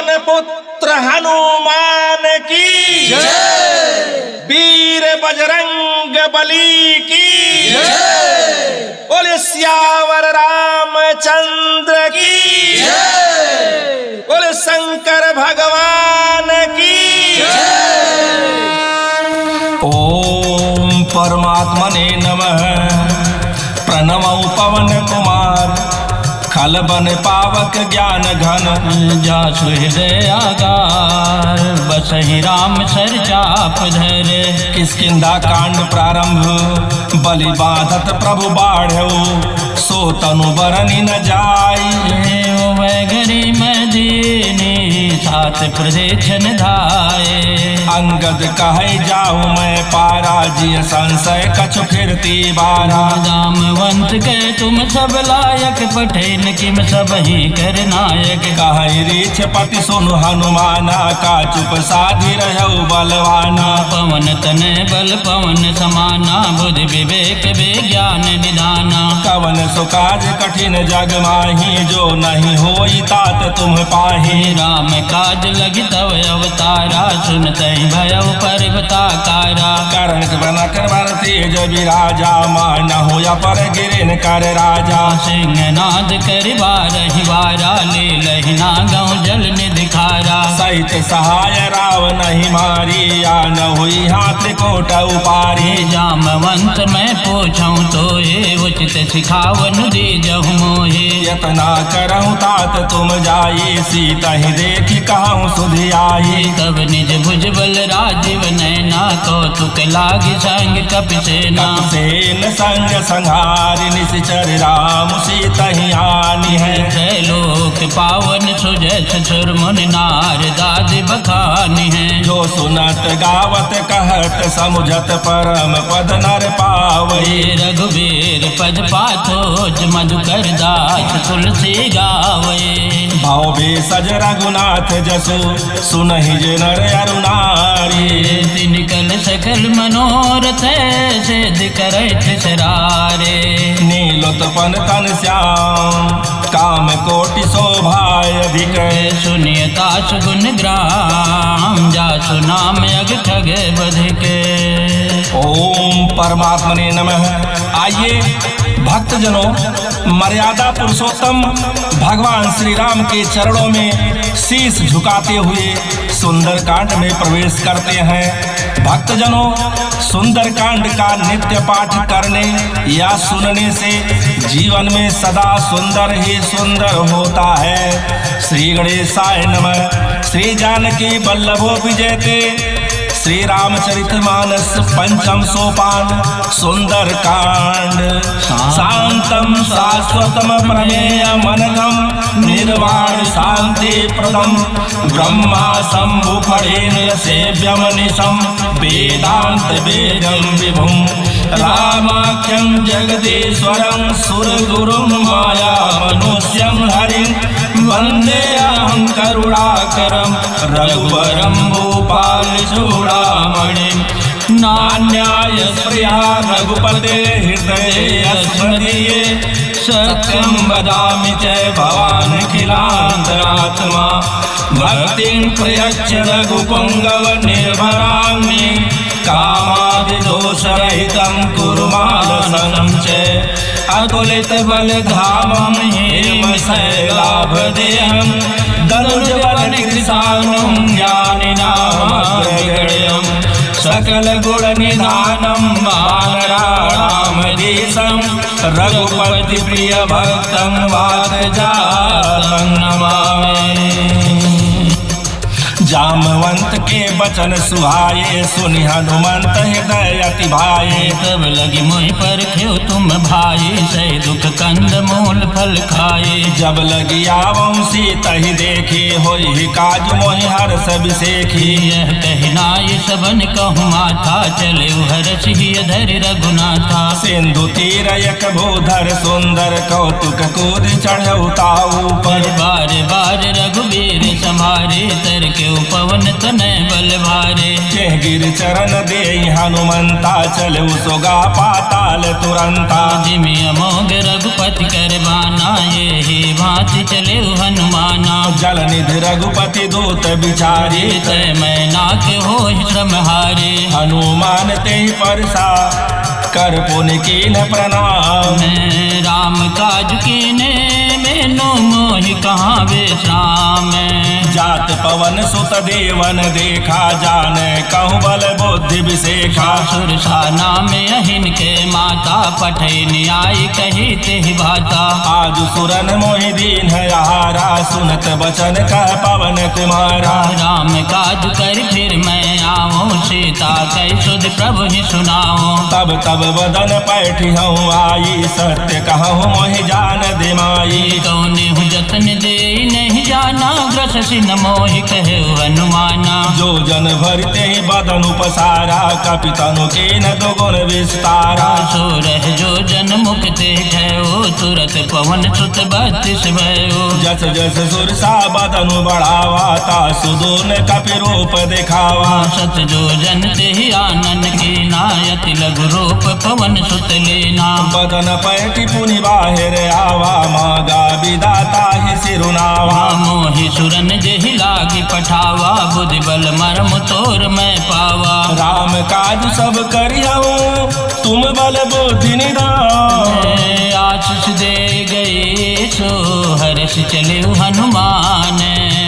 पवन पुत्र हनुमान की जय। वीर बजरंग बली की जय। बोले सियावर रामचंद्र की जय। बोले शंकर भगवान की जय। ओम परमात्मने नमः। प्रणमौ पवन कुमार खल बन पावक ज्ञान घन जासु हृदय आगार बसहि राम सर चाप धरे। किष्किंधा कांड प्रारंभ बलि बाधत प्रभु बाढ़ऊ सो तनु बरनि न जाई। वैगरी मदीनी सात प्रदेशन धाये। अंगद कहे जाऊं मैं पारा जिय संशय कछु फिरती बारा। दामवंत के तुम सब लायक पठेन किम सब ही कर नायक। कहे रीछ पति सुनु हनुमाना का चुप साधि रहु बलवाना। पवन तने बल पवन समाना बुद्धि विवेक विज्ञान निदाना। कवन सुकाज कठिन जग माही जो नहीं होई तात तुम पाही। राम काज लगी तव अवतारा सुनते भयउ पर्वताकारा। करण बना कर बर तेज विराजा मान होया पर गिरिन कर राजा। सिंह नाद कर बारहि वारा ले लहि नागौ जल निधिखारा। सहित सहाय राव नहीं मारी या न हुई हाथ कोट उपारी। जामवंत मैं पूछऊं तो ये उचित सिखावन दे जहु मोहे। यतना करहु तात तुम जाई सीता ही देखी कहूँ सुधि आई। तब निज भुज बल राजीव नैना कौतुक लागी संग कपिसेना। सेन संग संहारि निश्चर राम सीता ही आनी है। लोक पावन सुजस सुर मुनि नार दादि बखानी है। जो सुनत गावत कहत समुझत परम पद नर पावई। रघुवीर पद पाथोज मधुकर दास तुलसी गावई। भाव बेसज रघुनाथ जसु सुनहि जे नर अरु नारी। तिनकल सकल मनोरथ सिद्धि करैथ सरारे। नीलोत्पन तन श्याम काम कोटि शोभाय अधिक। सुनियता सुगुण ग्राम जासु नाम यग ठग बधिके। ओम परमात्मने नमः। आइए भक्तजनों मर्यादा पुरुषोत्तम भगवान श्री राम के चरणों में शीश झुकाते हुए सुंदर कांड में प्रवेश करते हैं। भक्तजनों सुंदर कांड का नित्य पाठ करने या सुनने से जीवन में सदा सुंदर ही सुंदर होता है। श्री गणेशाय नमः। श्री जानकी वल्लभो विजयते। श्री रामचरितमानस पंचम सोपान सुंदर कांड। शांतम शाश्वतम प्रमेय मनगम निर्वाण शांति प्रदम। ब्रह्मा शंभु फणेन्द्र सेव्यम निशम वेदांत वेदम विभुम। रामाख्यं जगदीश्वरं सुरगुरुं माया मनुष्यं हरिं। वंदेऽहं करुणाकरं रघुवरं भूपाल चूड़ामणिं। नान्याय प्रिया रघुपते हृदये स्मदीये। सत्यं वदामि च भवानखिलान्तरात्मा। भक्तिं प्रयच्छ रघुपुङ्गव निर्भरामि। कामादिदोषरहितं कुरु मानसं च। अतुलित बलधामं हेमशैलाभदेहं। दनुजबल कृशानं ज्ञानिनामग्रगण्यं। सकल गुण निधानं वानराणामधीशं। रघुपति प्रिय भक्तं वातजातं नमामि। जामवंत के बचन सुहाये सुनि हनुमंत हृदय अति भाये। तब लगी मोहि परख्यो तुम भाई सै दुख कंद मूल फल खाए। जब लगी आवं सीता ही देखी होई काज मोहि हर्ष बिसेखी। यह कहनाई सबन कहूँ माथा चले हर्ष ही धरि रघुनाथा। सिंधु तीर एक भूधर सुंदर कौतुक कूद चढ़ऊ ताऊ पर। बार बार रघुवीर समारे तर के पवन तनय बल भारे। गिर चरण दे हनुमंता चलऊ सोगा पाताल तुरंता। जिमि अमोघ रघुपति कर बाना ये ही भांति चले हनुमाना। जल निधि रघुपति दूत बिचारे, तय मैना के हो श्रमहारे। हनुमान ते परसा कर पुनि कीन प्रणाम। मैं राम काज कीने मैनो मोहि कहाँ विश्राम। जात पवन सुत देवन देखा, जान कहूँ बल बुद्धि विशेखा। सुरसा नाम अहिन के माता, पठै न्याय कही तेहि भाता। आज सुरन मोहि दीन हारा, सुनत बचन कह पवन कुमारा। राम काज कर फिर मैं आऊँ, सीता कह सुध प्रभु ही सुनाऊँ। तब तब बदन पैठी हूँ आई, सत्य कहूँ मोहि जान दिमाई। कौने हूँ जतन दे नहीं जाना, ग्रस न मोहि कहे हनुमाना। जो जन भरते ही बदन उपसारा, कपितनु के न दो गुण विस्तारा। सो रह जो जन मुक्ति भयो, तुरत पवन सुत 32 भयो। जस जस सुरसा बदनु बढ़ावा, तासु दोन कपि रूप दिखावा। सत जो जन तेहि आनन कीना, यति लघु रूप पवन सुत लेना। बदन पैठी पुनि बाहिर आवा, मागा विदाता ही सिरुनावा। मोहि सुरन जेहि लागी पठावा, बुद्धि बल मर्म तोर मैं पावा। राम काज सब करिहूँ, तुम बल बुद्धि निधान। आशीष दे गए सो हर्ष चले हनुमान।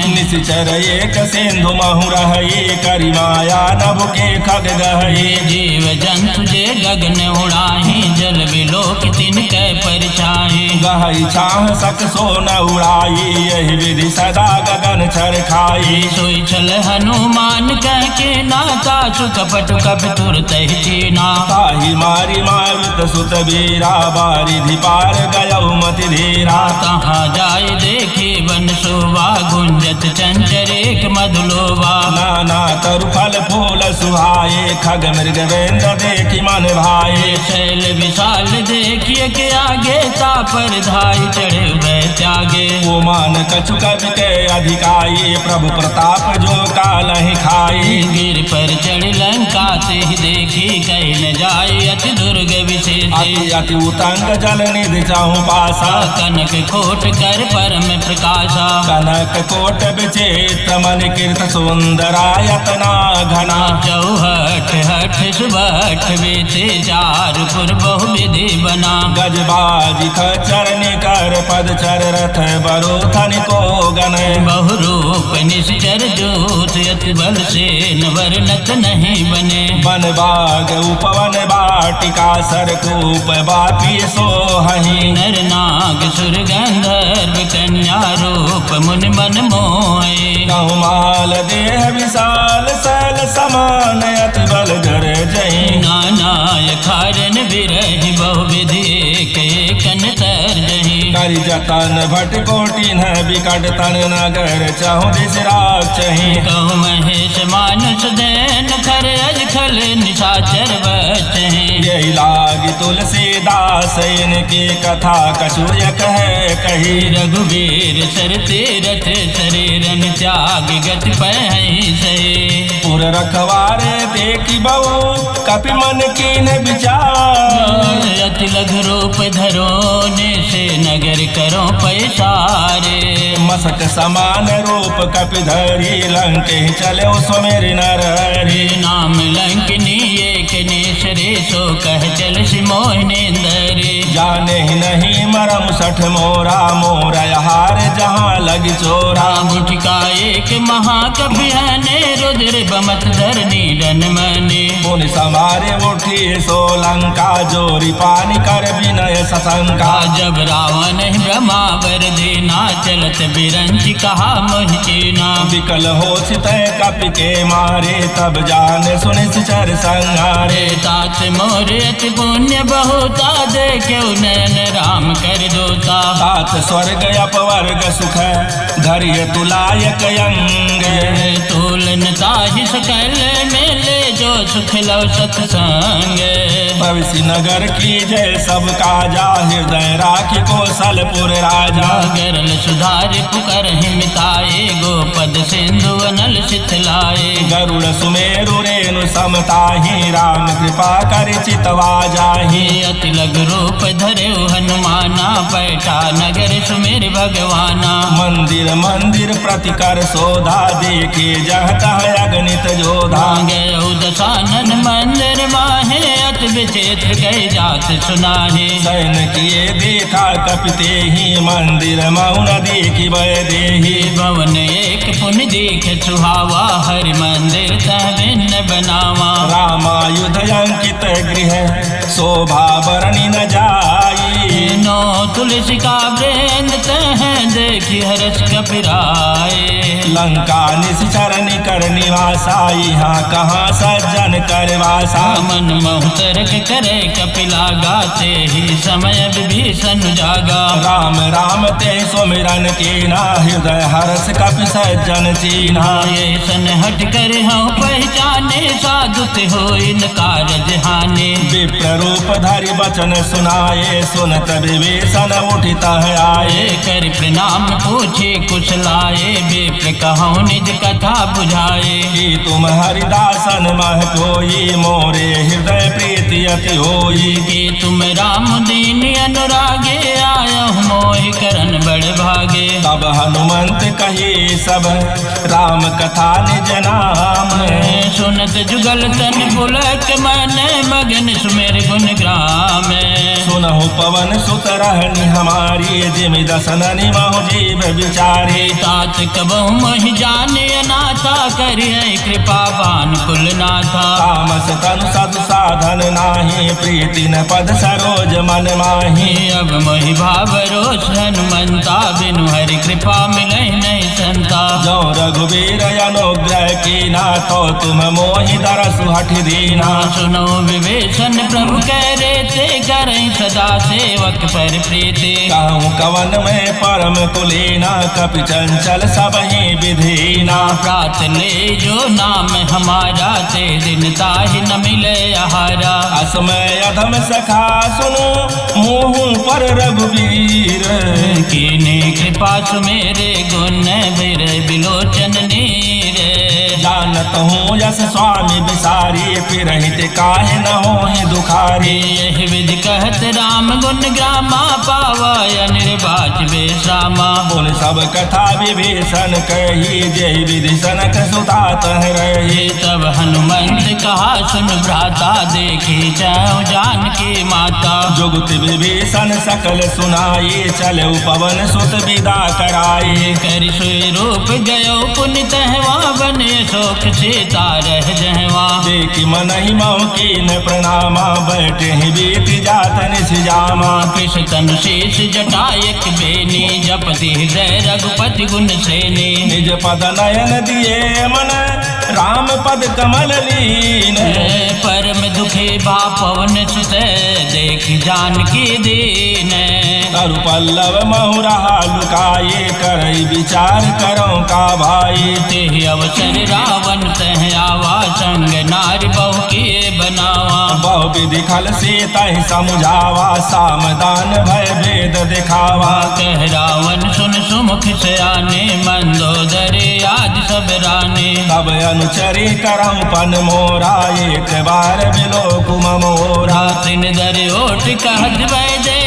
निश्चर एक सिंधु महु रहे, करि माया नभ के खग गहे। जीव जंतु जे गगन उड़ाही, जल बिलोक तिनकै परछाई। गहई छाह सक सो न उड़ाई, यही विधि सदा गगन छर खाई। सोई छल हनुमान कह के नाता, सुख पटु कप तुरत ही चीना। ताहि मारी मारुत सुत बीरा, बारिधि पार गयौ मति धीरा। तहाँ जाय देखे वन शोभा, गुंजत चंचर एक मधुलोभा। नाना तरु फल फूल सुहाए, खग मृग वेंद देखी मन भाए। शैल विशाल देखिए के आगे, तापर धाई चढ़े वह त्यागे। वो मान कछु कवि के अधिकाई, प्रभु प्रताप जो कालहि खाई। गिर पर चढ़ लंका ते देखी, कहीं न जाय अति दुर्ग विशेष। अति अति उतंग जल निधि चाहु पासा, कनक कोट कर परम प्रकाशा। कनक कोट विचित्र मन कीर्त सुंदरायतना घना। चौहट हठ सुबठ बेते, चार पुर बहु विधि बना। गजबाजी खचर निकर पद चर रथ बरो थनि को गन। बहुरूप निश्चर जोत, अति बल से वर्णत नहीं बने। वन बाग उपवन बाटिका, सरकूप बापी सोहहि। नर नाग सुर गंधर्व कन्या, रूप मुनि मन मोहे। कौमाल देह विशाल शैल समान, अति बल गर जई। नानाय खारन बिरहि, बहु विधि एक तर जही। करि जतन भट कोटि न बिकट तन, नगर चहु दिस राक्षहि। कहु महेश मानुष देन, खर अज खल निशाचर बचहि। यही लागी तुलसीदास, इनकी कथा कछु कह कही। रघुवीर सर तीरथ शरीरन, त्याग गति पहि सही। पुर रखवारे देखी बहु, कपि मन कीन विचार। अति लघु रूप धरो, से नगर करो पैसारे। मसक समान रूप कपि धरी, लंके चले सुमेर नर हरि। नाम लंकिनी एक नेसरे, सो कह चल सिमोहिनेंदरे। जाने ही नहीं मरम सठ मोरा, मोरा हार जहाँ लगी चोरा। मुठिका एक महाकवि हने, रुद्र बमत धरनी डन मने। पुनि समारे उठी सोलंका, जोरी पानी कर विनय सशंका। जब रावण ब्रह्मावर देना, चलत बिरंच कहा मोहि चीना। विकल हो चित कपि के मारे, तब जान सुनि चर संहारे। तात मोर अति पुण्य बहुता, देखे नैन राम कर दोता। तात स्वर्ग अपवर्ग सुख, धरिय तुलायक अंग तोलन ताहि सकल मेले जो सुख लव सत्संग भविष्य नगर की जय सब काजा हृदय राखी कौशलपुर राजा गरल सुधार पुकर हिमिताए गोपद सिंधु अनल शिथलाए गरुड़ सुमेरु रेणु समताहि राम कृपा कर चितवा जाहि अति लघु रूप धरे हनुमाना बैठा नगर सुमेर भगवाना मंदिर मंदिर प्रतिकर शोधा देखे जहता अगणित जोधा गयो दशानन मंदिर माहे अति विचित्र गए जात सुनाहे सैन किए देखा कपिते ही मंदिर मौन देखी वह देही भवन एक पुण्य देख सुहावा हरि मंदिर तह भिन्न बनावा रामायुध अंकित गृह शोभा बरनी न जाई नो तुलसी का वृंद तह देखी हर्ष कपिराए लंका निश्चरण कर निवासा यहाँ कहाँ सज्जन कर वासा मन मोहतरक करे कपिला गाते ही समय विभीषण जागा राम राम ते सुमिरन कीना हृदय हर्ष कपि सज्जन चीना ये सन हट कर हम पहचाने साधुत हो इन कारज हानि विप्र रूप धरि बचन सुनाए सुनत विभीषण उठित आए कर प्रणाम पूछे कुशलाए विप्र कहूँ निज कथा बुझाए कि तुम हरिदासन मह कोई मोरे हृदय प्रीति अति होई कि तुम राम दीन अनुरागे आया मोहि करन बड़ भागे तब हनुमंत कही सब राम कथा निज नाम सुनत जुगल तन पुलक मन मगन सुमेर गुण ग्राम सुनहु पवन सुत रहनी हमारी जिमि दसननि महु जीव विचारे तात कबहु मोहि जाने अनाथा करिए कृपा बान कुल नाथा तामस तनु सद साधन नाही प्रीति न पद सरोज मन माही अब मोहि भाव रोष हनुमंता बिनु हरि कृपा मिले नहीं संता जो रघुवीर अनुग्रह कीना तो तुम मोहि दरसु हठ दीना सुनो विभीषण प्रभु कह रे ते करें सदा सेवक पर प्रीति कहूँ कवन में परम कुलीना कपि चंचल सब ही विधीना प्रात ले जो नाम हमारा ते दिन ताहि न मिले आहारा असमय अधम सखा सुनो मुँह पर रघुवीर कीने कृपा सुमेरे गुण बिर बिलोचन नीर जानत हूँ यस स्वामी बिसारी फिर हित काहे न हो दुखारी यही विधि कहत राम गुण ग्रामा पावा निर्वाच बेश्रामा बोल सब कथा विभीषण कही जय विधि सनक सुता तह रही तब हनुमंत कहा सुन भ्राता देखी जाओ जान की माता जुगत विभीषण सकल सुनाई चलो पवन सुत विदा कराई कर सोई रूप गयो पुनित हवा बने शोक सीता रह जहवा देखी मन ही मऊ कीन प्रणामा बैठे ही बीत जात निजामा कृष तनु शेष जटायक बेनी जपति हृदय रघुपति गुण सेनी निज पद नयन दिए मन राम पद कमल लीन परम दुखे बा पवन सुत देख जानकी दीन तरु पल्लव महु रहा लुकाए करई विचार करो का भाई ते अवसर रावण तह आवा संग नारी बहु किए बनावा बहु विधि खल सीता ही समझावा सामदान भय भेद दिखावा कह रावण सुन सुमुख से आने मंदोदरी आदि सब राने तब अनुचरी करऊं पन मोरा एक बार बिलो कुम मोरा तीन दर ओट कहत वैदे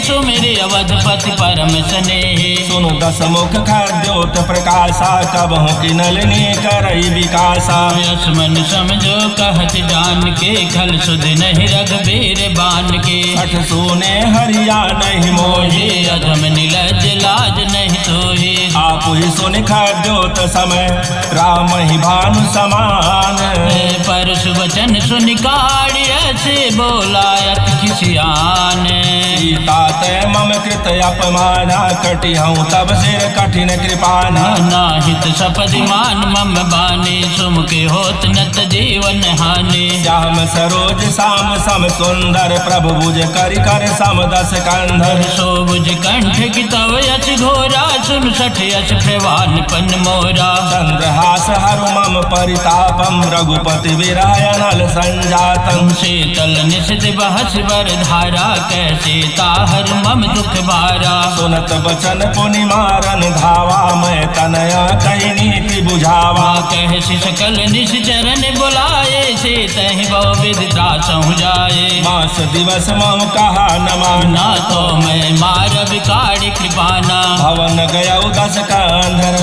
सुमिरि अवधपति परम स्नेही सुनु दस मुख खद्योत प्रकाशा कबहु की नलिनी करई विकासा यशमन समझो कहत जान के खल सुध नहीं रघुबीर बान के हठ सोने हरिया नहीं मोही अधम नीलज लाज नहीं तोही आप ही सुन खद्योत समय राम ही भानु समान परशु वचन सुन काढ़िय से बोलायत किसियान सीता तय मम कृत अपमाना कटी हूँ तब सिर कठिन कृपाना नाहित सपदि मान मम बानी सुमुखे होत नत जीवन हानि श्याम सरोज श्याम सम सुंदर प्रभु भुज करि कर सम दस कंधर सोबुज कंठ की तव यश घोरा 59 यश प्रवान पन मोरा। चंद्रहास हरु मम परितापम रघुपति विरहनल संजातम। शीतल निशित बहस वर धारा कैसे ताहर मम दुख भारा। सुनत बचन पुनि मारन धावा मैं तनया कही नीति बुझावा। कह सकल निश चरण बुलाए से तहि बहु विधि त्रासहु जाए। मास दिवस मम कहा न माना ना तो मैं मार विकारि कृपाना। भवन गय 10 कंधर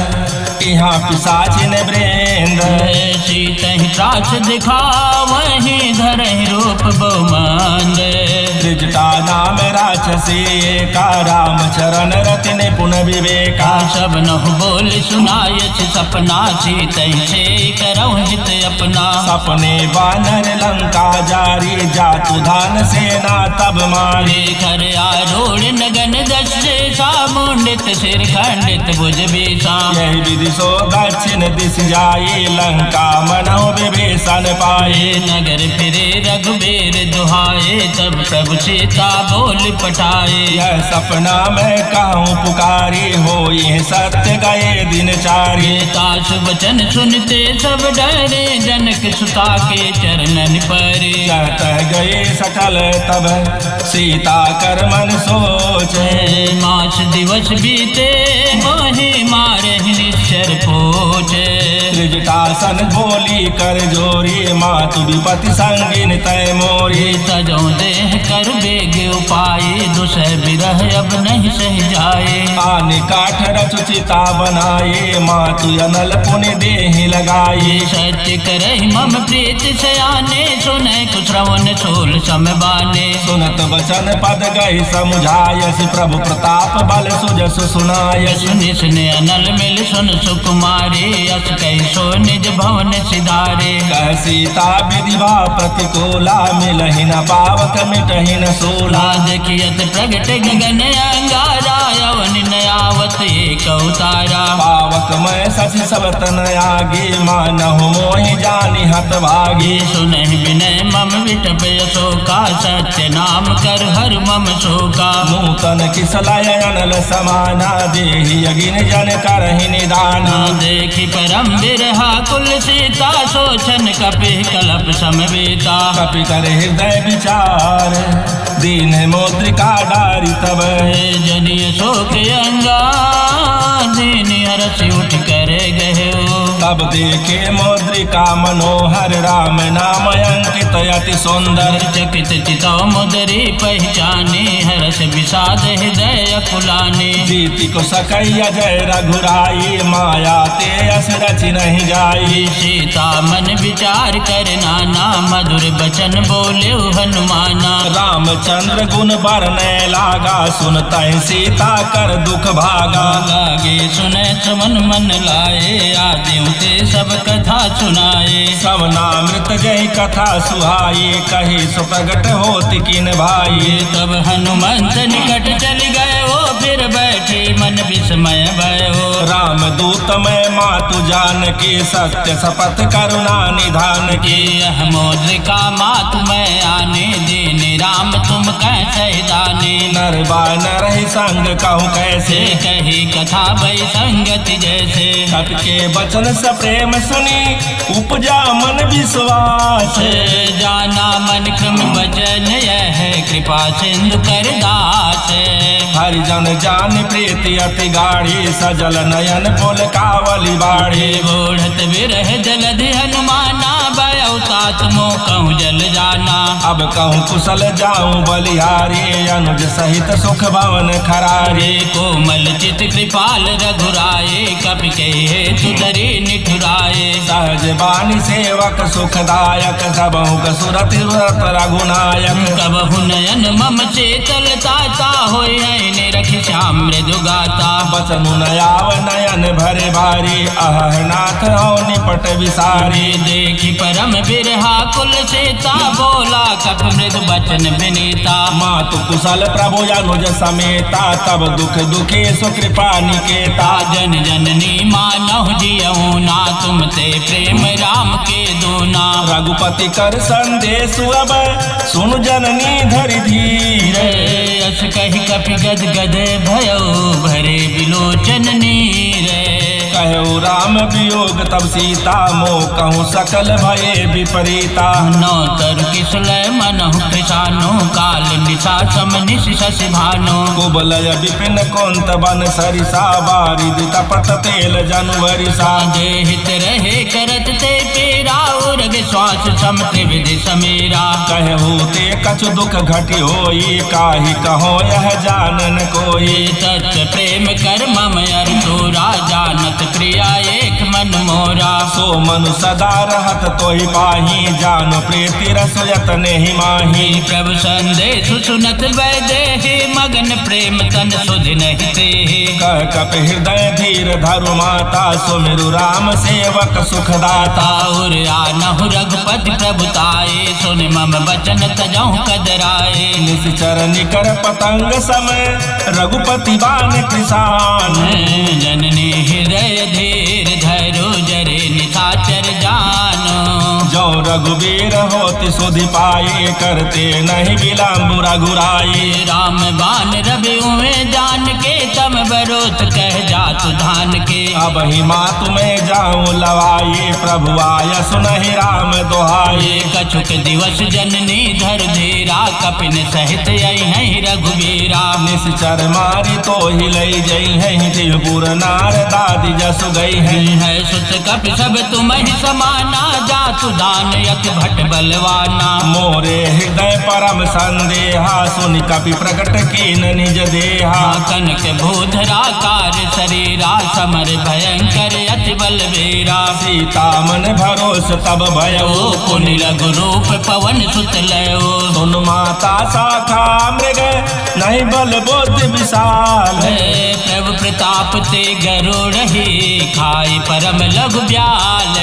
यहाँ पिशाचिन वृंद। तहि त्रास दिखा वहीं धरहि रूप बहुमंद। त्रिजटा नाम राक्षसी का राम चरण रति निपुण विवेका। सब नहु बोल सुनायछ सपना तहि से करहु हित अपना। सपने बानर लंका जारी जातु धान सेना तब मारी। खर आरूढ़ नगन दशा मुंडित सिर खंडित भुज बेसा। यही विधि सो दक्षिण दिश जाए लंका मनहु विभीषण पाए। नगर फिरे रघुबीर दुहाए तब प्रभु सीता बोल पठाए। यह सपना मैं कहूँ पुकारी हो ये सत्य गए दिन चारी। तासु वचन सुनते सब डरे जनक सुता के चरणन परे। कहते गए सकल तब सीता कर मन सोचे। मास दिवस बीते मोहि मारे निश्चर पोचे। त्रिजटासन बोली कर जोरी मातु विपति संगिन तय मोरी। तजो देह कर बेग उपाय दुसह बिरह अब नहीं सह जाए। आने काठ रचुचिता बनाए मातु अनल पुनि देहि लगाए। सत्य करहि मम प्रीत सयाने सुने कुश्रवण सोल समबाने। सुनत वचन पद गई समुझायस प्रभु प्रताप बल सुजस सुनायस। सुनिसने अनल मिल सुन सुकुमारी यस कही सो निज भवन सिधारे। कह सीता विधिवा प्रतिकूला मिलहि न पावक मिटहि न सोला। देखियत प्रगट गगन अंगारा यवन नयावत एक अवतारा। पावक मैं सचि सब तन आगे मानहु मोहि जानि हत भागी। सुनहि विनय मम विटप शोका सत्य नाम कर हर मम शोका। नूतन किसलय अनल समाना देहि यगिन जन करहि निदाना। देखि परम बिरहा कुल सीता सोचन कपि कलप समवेता। कपि कर हृदय विचार दीन मोद्रिका डारी तब। जनिय शोक अंगा दीनि हरसि उठ कर गए। तब देखे मोद्रिका मनोहर राम नाम अंकित अति सुंदर। चकित चितौ मुदरी पहचाने हरस विषाद हृदय अकुलाने। जीति को सकई अजय रघुराई माया ते अस रचि नहीं जाई। सीता मन विचार कर नाना मधुर बचन बोले हनुमाना। रामचंद्र गुण बरने लागा सुनतहि सीता कर दुख भागा। लागे सुने सुमन मन लाए आदि ते सब कथा सुनाए। सब नामृत जय कथा सुहाई कही सुप्रगट होति किन भाई। तब हनुमंत निकट चल गए हो फिर बैठे मन विस्मय भयो। राम दूत मैं मातु जान की सत्य शपथ करुणा निधान की। यह मोद्रिका मातु मैं आने देने राम तुम कैसे दाने। नर बानर ही संग कहूँ कैसे कही कथा भई संगति जैसे। सत के बचन स प्रेम सुनी उपजा मन विश्वास। जाना मन क्रम वचन यह कृपा सिंधु कर दास। हरिजन जान प्रीति अति गाढ़ी सजल नयन पुल कावली बाड़ी। बूढ़त विरह जलधि हनुमाना बयउ तात मो कहूँ जल जाना। अब कहूँ कुशल जाऊं बलिहारी अनुज सहित सुख भवन खरारी। कोमल चित कृपाल रघुराए कपि कहे तुदरी निठुराए। सहज बानी सेवक सुखदायक सबहु कसुरति व्रत रघुनायक। कबहु नयन मम चेतल ताता होय निरखि श्याम मृदु गाता। बचनु नयाव नयन भरे भारी अह नाथ हो निपट विसारी। देखि परम बिरहा कुल सीता बोला कप मृदु बचन विनीता। मातु कुशल प्रभु अनुज समेता तब दुख दुखी सुकृपा निकेता। जन जननी मानहु जियहु ना तुम ते प्रेम राम के दूना। रघुपति कर संदेश अब सुन जननी धरि धीर। यस कहि कपि गद गद भयो भरे बिलोचन राम वियोग तब सीता मोह कहूँ सकल भये विपरीता। नौतर किसलय मनहु कृषानु काल निशा सम निशि शशि भानु। कुबलय विपिन कोंत बन सरिसा बारिद तपत तेल जनु वरिसा। जे हित रहे करत ते पीरा उर्ग श्वास सम त्रिविधि समीरा। कहू ते कछु दुख घटी होई काहि कहो यह जानन कोई। तत् प्रेम कर मम अर तोरा जानत क्रिया एक मन मोरा। सो मनु सदा रहत तोहि पाही जानु प्रीति रस यतन ही माही। प्रभु संदेश सुनत वैदेही मगन प्रेम तन सुध नहीं तेहि। कह कप हृदय धीर धरु माता सुमिरु राम सेवक सुखदाता। और आनहु रघुपति प्रभुताए सुन मम बचन तजहु कदराए। निश्चर निकर पतंग समय रघुपति बान कृषान। जननी हृदय धीर धरो जरे निशाचर जानो। जो रघुबीर होति सुधि पाए करते नहीं विलम्ब रघुराई। राम बान रवि उमें जान के तम बरोत कह जातु धान के। अब ही मातु में जाऊं लवाई प्रभु आय सुनहि राम दोहाई। कछुक दिवस जननी धर धीरा कपिन सहित आई है रघुबीरा। निश्चर मारी तो ही लई जई है देवपुर नार दादी जसु गई है। सुत कपि सब तुम ही समाना जातु दान यति भट बलवाना। मोरे हृदय परम संदेहा सुनि कपि प्रकट कीन निज देहा। कनक भूधरा कार शरीरा समर भयंकर अति बलवीरा। सीता मन भरोस तब भयो पुनि लघु रूप पवन सुत लयो। सुन माता शाखा मृग नहीं बल बुद्धि विशाल। प्रभु प्रताप ते गरुड़ ही खाई परम लघु ब्याल।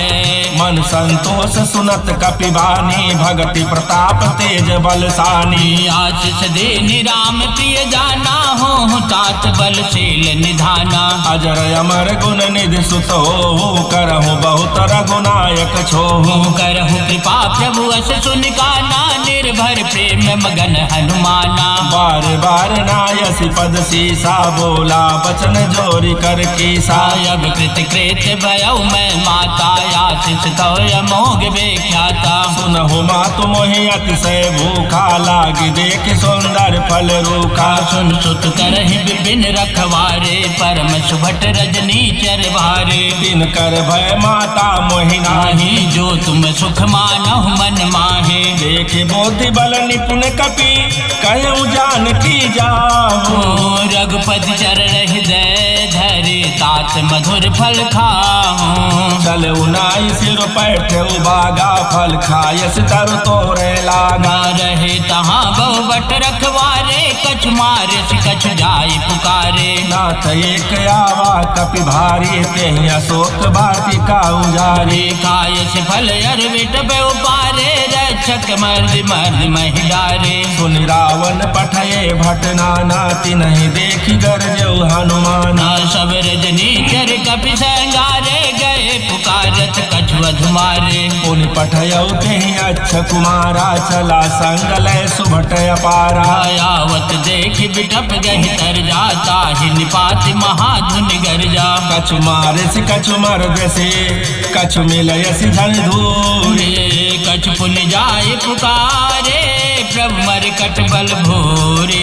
मन संतोष सुनत कपिबानी भगति प्रताप तेज बलसानी। आशीष देनि राम प्रिय जाना हो तात बलशील निधाना। अजर अमर गुण निधि सुत हो करहु बहुत रघुनायक छोहु। करहु कृपा प्रभु अस सुनिकाना निर्भर प्रेम मगन हनुमाना। बार बार नायसी पद सीसा बोला बचन जोरी कर कीसा। अब कृत कृत भयउ मैं माता आशीष कहो अमोघ व्याख्याता। सुनहु मातु मोहि अतिशय भूखा लागी देख सुंदर फल रूखा। सुन सुत करहि विपिन रखवारे परम सुभट रजनी चरवारे। दिन कर भय माता मोहि नाही जो तुम सुख मानहु मन माहे। देखे बुद्धि बल निपुण कपि कहूँ जान की जाओ। रघुपति चरण हृदय धरे तात मधुर फल खाऊं। चल उनाई सिर पैठ बागा फल खायस तरु तोरे लागा। रहे तहाँ बहु बट रखवारे कछ मारे कछ जाई पुकारे। नाथ एक आवा कपि भारी ते अशोक वाटिका उजारी। खायस फल अर विट उपारे रक्षक मर्द मर्द महिलारे। सुन रावण पठये भट नाना तिन्हि देखी गरजौ हनुमाना। सब रजनी चर कपि संगारे गए पुकारत कछुअधु मारे। पुनि पठयौ तेहि अच्छ कुमारा चला संग लय सुभट अपारा। आवत देख बिटप गहि तर जाता ही निपाति महाधुनि गर्जा। कछु मारस कछु मर्द से कछु मिलयस धन धूरे। कछु पुनि जाय पुकारे प्रभु मरकट बल भोरे।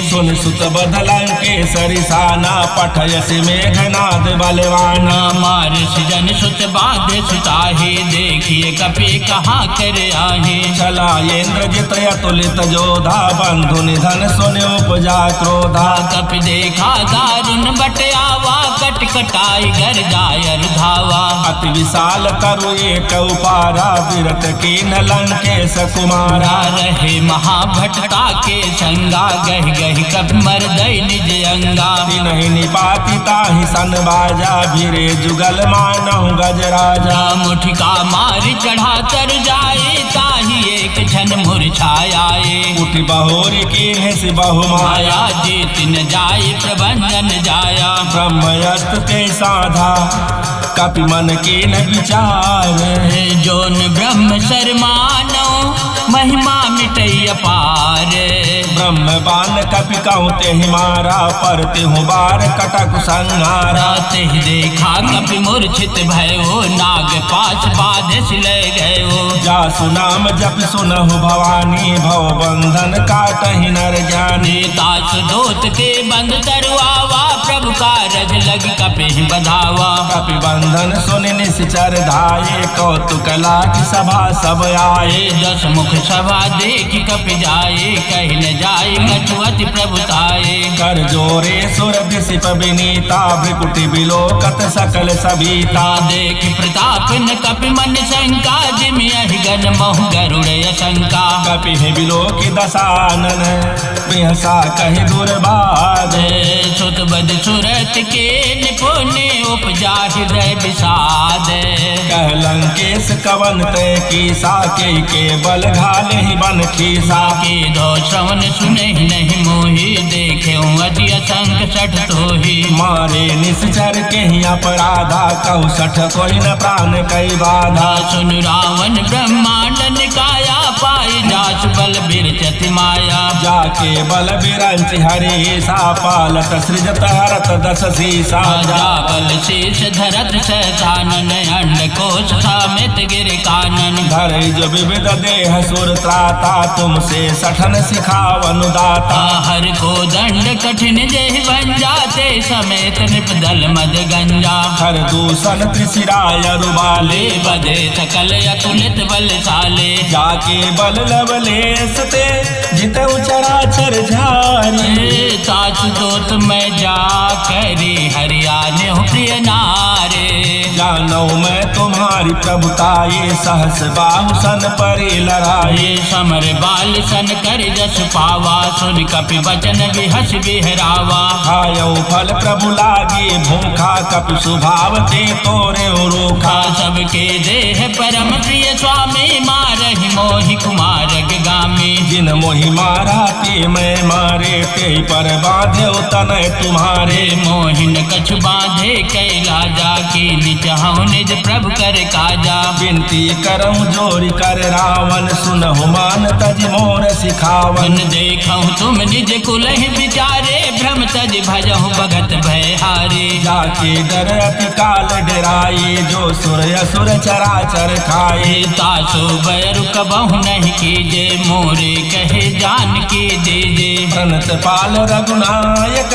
सुन सुत बदलं के सरिसाना पठयस मेघनाद बलवाना। मारिस जन सुत बांधे सुताहे देखिए कपि कहाँ कर आहे। चला इंद्रजित अतुलित जोधा बंधु निधन सुन उपजा क्रोधा। कपि देखा दारुण बट आवा कट कटाई घर जायर धावा। अति विशाल तरु एक उपारा विरत कीन लंकेश कुमारा। रहे महाभटका के संगा गह गह कप मरदई निज अंगा। तिन्हि निपाति ताहि सन बाजा भिरे जुगल मानहु गजराजा। मुठिका मारी चढ़ा तर जाए ताहि एक क्षण मूर्छाए। उठ बहोरी कीन्ह सि बहु माया जीत न जाए प्रबंधन जाया। ब्रह्मयस्त ते साधा कपि मन कीन्ह विचार। जोन ब्रह्म शर्मानो महिमा मिटई अपार। ब्रह्म बान कपि कहूँ तेहि मारा, परते हूँ बार कटक संहारा। तेहि देखा कपि मूर्छित भयो, नाग पास बाधे सिले गयो। जासु नाम जप सुनहु भवानी, भव बंधन काटहि नर ज्ञानी। तासु दोत के बंद तरुआवा, प्रभु कारज लग कपि बधावा। कपि बंधन सुनि निश्चर धाये, कौतुक लागी सभा सब आए। 10 मुख सभा देखि कपि जाए, कहि न जाए कछु अति प्रभुताए। कर जोरे सुर दिसिप विनीता, भृकुटि बिलोकत सकल सबीता। देखि प्रताप न कपि मन शंका, जिमियहि गण महु गरुड़ शंका। कपि बिलोकि दशानन, बिहसा कहि दुर्बाध। सुत बद सुरत के निपुण, उपजा हृदय विषाद। कह लंकेश कवन तय कीसा, के बल घाले ही बन खीसा। के दो श्रवण सुने नहीं मोहि, देखे अति असंख सठ तोहि। मारे निश्चर के ही अपराधा, कहु सठ कोई न प्राण कई बाधा। सुन रावण ब्रह्मांड निकाया, पाई जासु बल बिरचति माया। जाके बल बिरंच हरीसा, पालत सृजत हरत 10 सीसा। जा बल शेष धरत सहसानन, अंड कोश समेत गिर कानन। धरई जो विविध देह सुर त्राता, तुमसे सठन सिखावन दाता। हर को दंड कठिन जेहि बन जाते, समेत निपदल मद गंजा। हर दूषण त्रिशिराय रुबाले, बदे सकल अतुलित बलशाले। जाके बल लवलेश ते, जितऊ चराचर झारी। तासु दोत में जा करी, हरियाने हो प्रिय नारे। जानौ मैं तुम्हारी प्रभुताये, सहस बाहु सन परि लड़ाए। समर बाल सन कर जस पावा, सुन कपि बचन बिहस बिहरावा। खायौ फल प्रभु लागे भूखा, कपि स्वभाव ते तोरे रोखा। सबके देह परम प्रिय स्वामी, मारहि मोहि कुमार गामी। जिन मोहि मारा ते मैं मारे, ते पर बांधे तनय तुम्हारे। मोहिन कछु बांधे कैला जाकी, निचहु निज प्रभु कर काजा। विनती करऊँ जोरी कर रावण, सुनहु मान तज मोर सिखावन। देखहु तुम निज कुलहि विचारे, भ्रम तज भजहु भगत भय हारे। जाके डर अति काल डराए, जो सुर असुर चराचर खाए। तासु बैरु कबहु नहीं कीजे, मोरे कहे जान की दीजे। प्रणत पाल रघुनायक,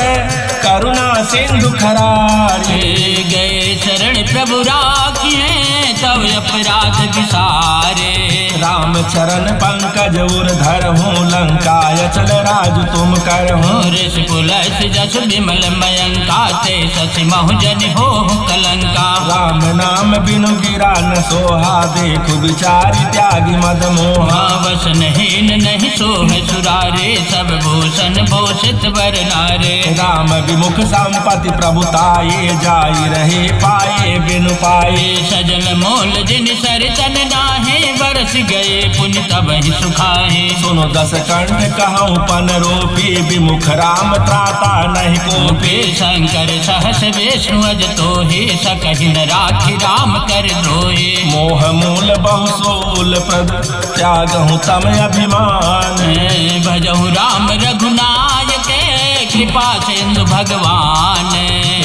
करुणा सिंधु खरारे। गए शरण प्रभु राखिए, तब अपराध विसारे। राम चरण पंकज उर धरहूँ, लंका अचल राजु तुम करहूँ। ऋष पुलस जस विमल मयंका, ते शशि महु जन हो कलंका। राम नाम बिनु गिरा न सोहा, देखु विचारि त्यागी मद मोहा। वसनहीन नहीं सोह सुरारे, सब भूषण भूषित वर नारे। राम विमुख संपत्ति प्रभुताये, जाई रहे पाए बिनु पाए। सजल मोल जिन सर तन नाहे, बरस गए पुण्य तब ही सुखाए। सुनो 10 कंठ कहूँ पन रोपी, विमुख राम त्राता नहीं कोपी। शंकर सहस विष्णु अज तोहि, सकहि न राखि राम कर द्रोहि। मोह मूल बहुसूल प्रद, त्यागहूँ तम अभिमान। भजहु राम रघुनायक, कृपा सिंधु भगवान।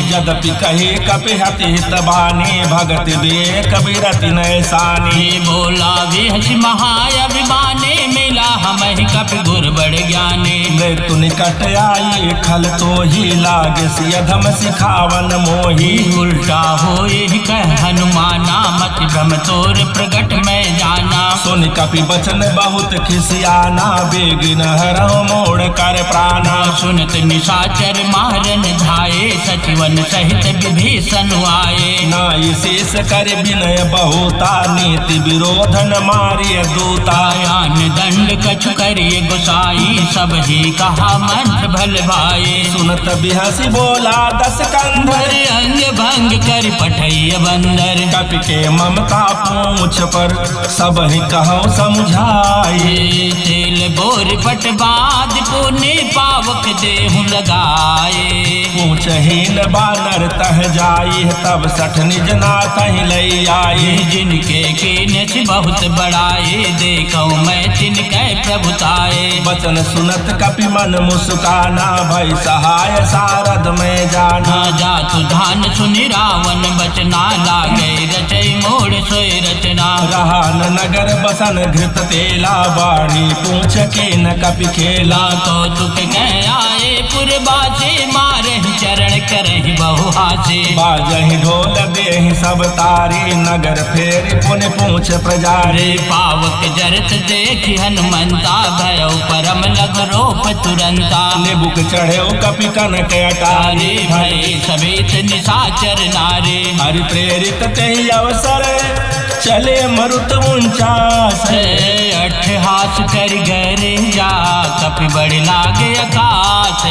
यद्यपि कहे कपि हति हितबानी, भगत दे कबीरति नैसानी। बोला विहस महाअभिमानी, मिला हमहि कपि गुर बड़ ज्ञानी। मृत्यु निकट आई, खल तो ही लागे सियधम सिखावन मोही। उल्टा होए कह हनुमाना, मति भ्रम तोर प्रगट में जाना। सुन कपि बचन बहुत खिसियाना, बेगिन हरहु मोड़ कर प्राणा। सुनत निशाचर मारन धाये, सचिवन सहित विभीषण आए। नाई शेष कर विनय बहुता, नीति विरोधन मारिय दूता। आयान दंड कछु करिय गोसाई, सब ही कहा मंत्र भल भाई। सुनत बिहसी बोला 10 कंधर, अंग भर संग कर पठैय बंदर। कपि के ममता पूछ पर सब ही कहो समझाई। तेल बोर पट बाद पुण्य पावक देहु लगाए। पूछहीन बानर तह जाई तब सठ निज नाथ ही लई आई। जिनके कीनत बहुत बड़ाए देखो मैं तिनके प्रभुताए। वचन सुनत कपि मन मुस्काना भई सहाय सारद में जाना। जातु धान सुनि रावण बचना लागे रचय मोड़ सोय रचना। रहा न नगर बसन घृत तेला बाणी पूछ के न कपि खेला। कौतुक कह आए पुरबासे मारहि चरण करहि बहु हासे। बाजहि ढोल देहि सब तारी नगर फेर पुन पूछ प्रजारे। पावक जरत देखि हनुमंता भयो परम लघु रोप तुरंता। निबुक चढ़े कपि कनक अटारी भय समेत निशाचर नारे। हरि प्रेरित तेहि अवसर चले मरुत उनचास। अट्ठहास कर गरे जा कपि बड़ लागे आकाश।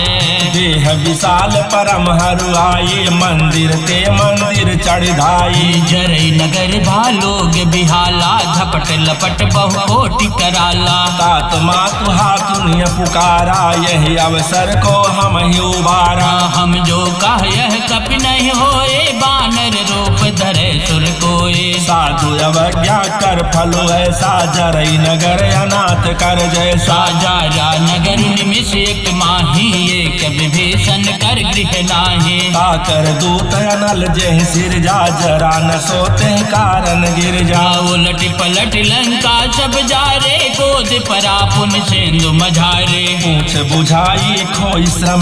देह विशाल परम हरुआई मंदिर ते मंदिर चढ़ाई। जरई नगर भालोग बिहाला झपट लपट बहु कोटि कराला। तात मातु हाथुनिय पुकारा यही अवसर को हम ही उबारा। हम जो कह यह कपि नहीं होए बानर रूप धरे सुर कोए। साधु अवज्ञा कर फलो ऐसा जरई नगर अनाथ कर जैसा। जा नगर निमिष एक माही एक विभीषण कर गृह नाही। ताकर दूत अनल जेहि सिर जा जरा न सोते कारण गिर जा। उलट पलट लंका सब जारे गोद परा पुन सेंदु मझारे। पूछ बुझाई खोई श्रम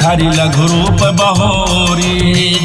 धरि लघु रूप बहोरी।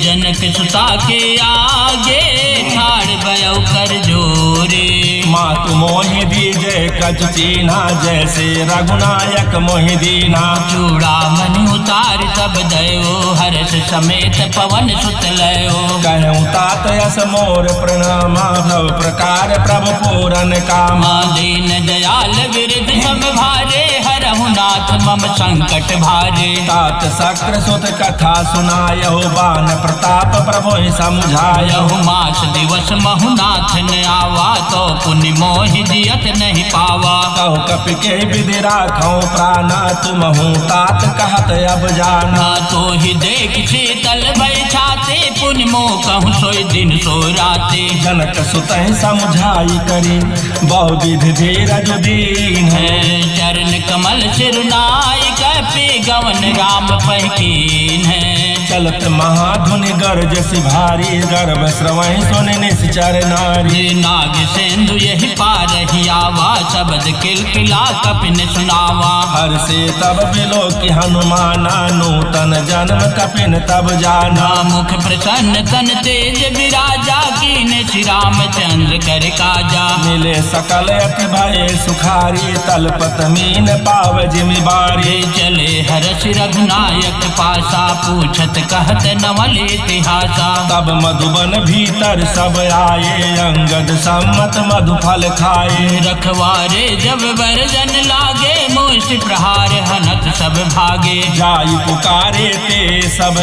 जनक सुता के आगे ठाड़ भयो कर जोरे। मातु मोहि दीजे कछ चीन्हा जैसे रघुनायक मोहि दीना। चूड़ामणि उतार तब दयो हर्ष समेत पवन सुत लयो। कहूँ तात यस मोर प्रणामा भव प्रकार प्रभु पूरन कामा। दीन दयाल विरध सब भारे हरहु नाथ मम संकट भारे। तात शक्र सुत कथा सुनायहु बान प्रताप प्रभु समझायहु। मास दिवस महु नाथ न आवा तो पुण्य मोहि जियत नहीं पावा। कहु कपि के विधि राखौ प्राणा तुमहु तात कहत अब जाना। तो ही देख शीतल भय छाते पुण्य मोह कहूँ सोई दिन सो राते। जनक सुतहि समझाई करी बहु विधि धीरज दीन है। चरण कमल सिरनाई कपि गवन राम पहिकीन है। चलत महाधुनि गर्ज सिभारी गर्भ श्रवहि सुन निश्चर नारी। नाग सिंधु यही पारहि आवा शब्द किलकिला कपिन सुनावा। हर से तब बिलो कि हनुमाना नूतन जन्म कपिन तब जाना। मुख प्रसन्न तन तेज विराजा कीन श्री रामचंद्र कर काजा। मिले सकल अति भय सुखारी तलपत मीन पाव जिमि बारी। चले हर्ष रघुनायक पासा पूछत कहत नवल इतिहासा। तब मधुबन भीतर सब आए अंगद सम्मत मधु फल खाए। रखवारे जब वर्जन लागे मुष्टि प्रहार हनत सब भागे। जाई पुकारे ते सब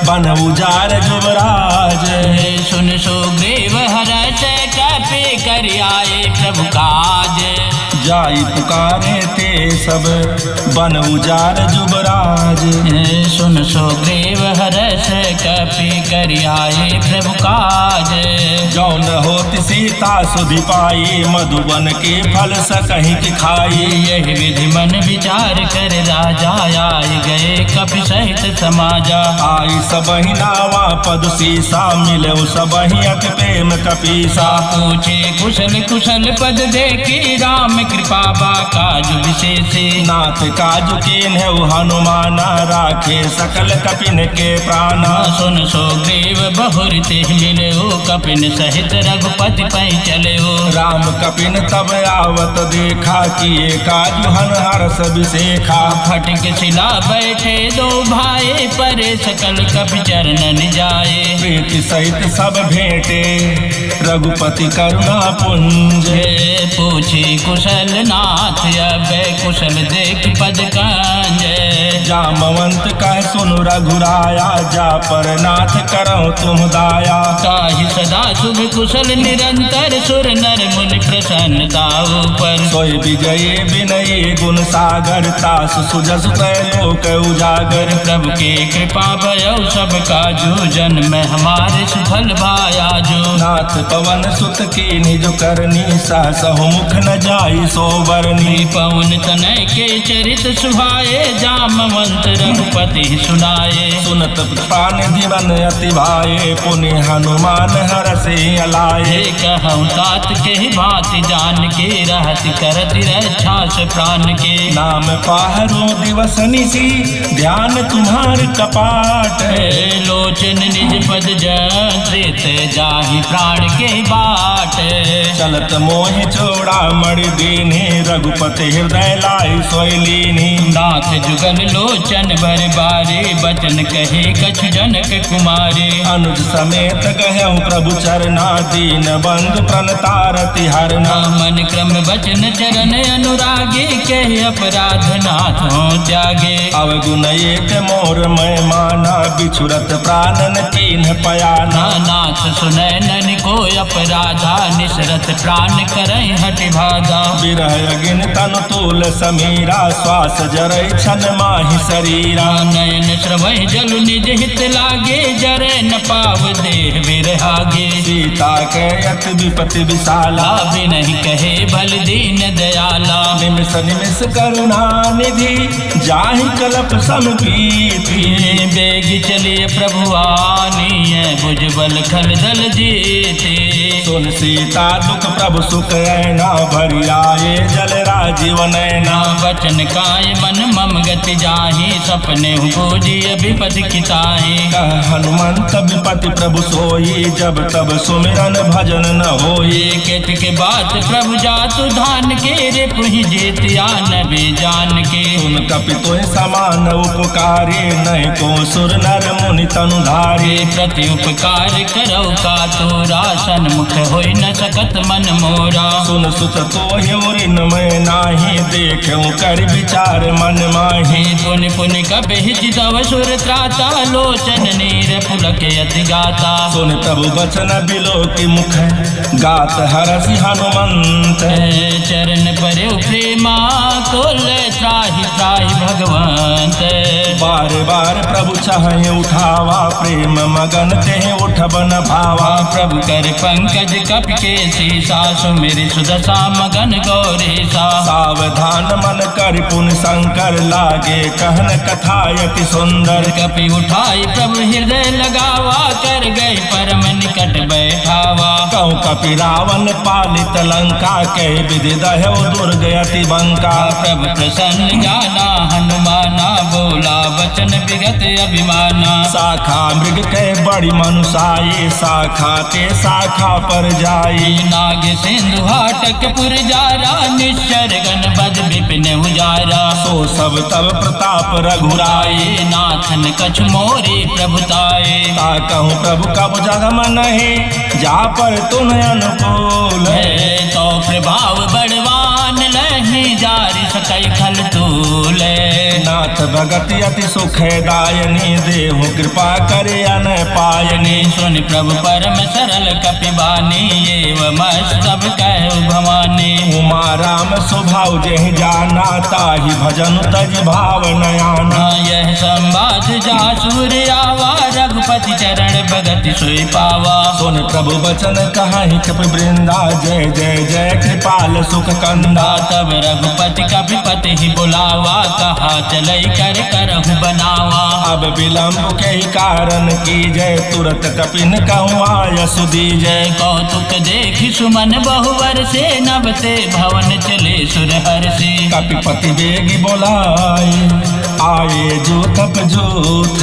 बन उजार जुबराज। सुन सो ग्रीव हर्ष कपि कर आए प्रभु काज। जाई पुकारे ते सब बन उजार जुबराज। सुन सो ग्रीव हर्ष कपि कर आए प्रभु काज। जौन होति सीता सुधि पाई मधुबन के फल सकहि कि खाई। यही विधि मन विचार कर राजा आए गए कपि सहित समाजा। आई सबहि नावा पद सीसा मिले सबहि अति प्रेम कपीसा। पूछे कुशल कुशल पद देखी राम कृपा बा काज विशेषे। नाथ काज कीन है हनुमाना राखे सकल कपिन के प्राणा। सुन सो ग्रीव बहुर ते मिले कपिन सहित रघुपति पै चले। राम कपिन तब आवत देखा किए काज हन हर्ष विशेखा। फटिक शिला बैठे दो भाई परे सकल कपि चरणन जाए। प्रीति सहित सब भेंटे रघुपति करुणा पुंज। पूछे कुशल दलनाथ अबे कुशल देख पद कांजे। जामवंत कह सुनु रघुराया, जा पर नाथ करो तुम दाया। ताहि सदा शुभ कुशल निरंतर, सुर नर मुनि प्रसन्नता ऊपर। सोई विजयी विनयी गुण सागर, तास सुजस लोक उजागर। प्रभु के कृपा भयो सब काजू, जन्म हमारे सुफल भाया जो। नाथ पवन सुत की निज करनी, सहसहु मुख न जाई सो बरनी। पवन तनय के चरित सुहाए, जामवंत रघुपति सुनाए। सुनत प्राण जीवन अति भाए, पुनि हनुमान हरषि अलाए। कहूँ तात के भांति जान के, रहत करत रक्षा से प्राण के। नाम पाहरो दिवस निसी, ध्यान तुम्हार कपाट। लोचन निज पद जंत्रित, जाहि प्राण के बाट। चलत मोहि चोड़ा मणि दीनी, रघुपति हृदय लाई सोयलीनी। नाथ जुगल लोचन भर बारे, बचन कहे कछु जनक कुमारे। अनुज समेत गहु प्रभु चरना, दीन बंधु प्रणतारति हरना। मन क्रम बचन चरण अनुरागे, कहे अपराध नाथ हो त्यागे। अवगुण एक मोर मैं माना, बिछुरत प्राणन कीन्ह पयाना। नाथ सुनय नन को अपराधा, निसरत प्राण करई हट भागा। विरह अगिन तनु तूल समीरा, श्वास जरई छन माहि शरीरा। नयन श्रवै जलु निज हित लागे, जरे न पाव देह बिरहागे। सीता के अति विपति विशाला, बिनहि कहे भल दीन दयाला। निमिष निमिष करुणा निधि, जाहि कलप समपीति। बेग चलिए प्रभुआनी, भुजबल खल दल जीते। सुन सीता दुख प्रभु सुख ऐना, भरी आए जल राजीव नैना। वचन काय मन मम गति जाहि, सपने बूझी विपति खिताहि। कह हनुमंत विपति प्रभु सोई, जब तब सुमिरन भजन न होई। केत के बात प्रभु जातु धान के, रे पुहि जेतिया नबे जान के। सुन कपि तोहि समान उपकारी, नहीं को सुर नर मुनि तनु धारी। प्रति उपकार करौ का तोरा, सन्मुख होई न सकत मन मोरा। सुन सुत तोहि उरिन मैं नाही, देखऊँ कर विचार मन माही। पुनि पुनि कपि जितव सुर त्राता, लोचन नीर पुलक यति गाता। सुन प्रभु बचन बिलो की मुख, गात हरषि हनुमंत। चरण पर प्रेमा कुल, त्राहि त्राहि भगवंत। बार बार प्रभु चाहे उठावा, प्रेम मगन ते उठ बन भावा। प्रभु कर पंकज कपि के सीसा, सुमिर सुदशा मगन गौरीसा। सावधान मन कर पुन शंकर, लागे कहन कथा यति सुंदर। कपि उठाई प्रभु हृदय लगावा, कर गई परम निकट बैठावा। कहूँ कपि रावण पालित लंका, कह विधि दह्यो दुर्ग अति बंका। प्रभु प्रसन्न जाना हनुमाना, बोला वचन विगत अभिमाना। शाखा मृग कह बड़ी मनुषाई, शाखा ते शाखा पर जाई। नाग सिंधु हाटक पुर जारा, निश्चर गण बद विपिन उजारा। सो सब तब प्रताप रघुराई, नाथन कछ मोरे प्रभुताए। ता कहूँ प्रभु कब जगम नहीं, जा पर तुम अनुकूल। तो प्रभाव बड़वान लहि, जारि सकई खल तूले। नाथ भगत अति सुख दायनी, देहु कृपा करे अन पायनी। सुन प्रभु परम सरल कपिबानी, एवं सब कहु भवानी। उमा राम स्वभाव जहि जाना, ताहि भजन तज भाव नयाना। यह संवाद जा सूर्य आवा, रघुपति चरण भगति सोई पावा। सुन प्रभु बचन कहाहि कपि वृंदा, जय जय जय कृपाल सुख कंदा। तब रघुपति कपिपति ही बुलावा, कहा चलई कर करहु बनावा। अब विलंब के कारण की जय, तुरत कपिन कहूँ आय सुदीजय। कौतुक देखि सुमन बहुवर से, नभते भवन चले सुर हर्षि। कपिपति बेगी बोलाए, आए जूथप जूथ।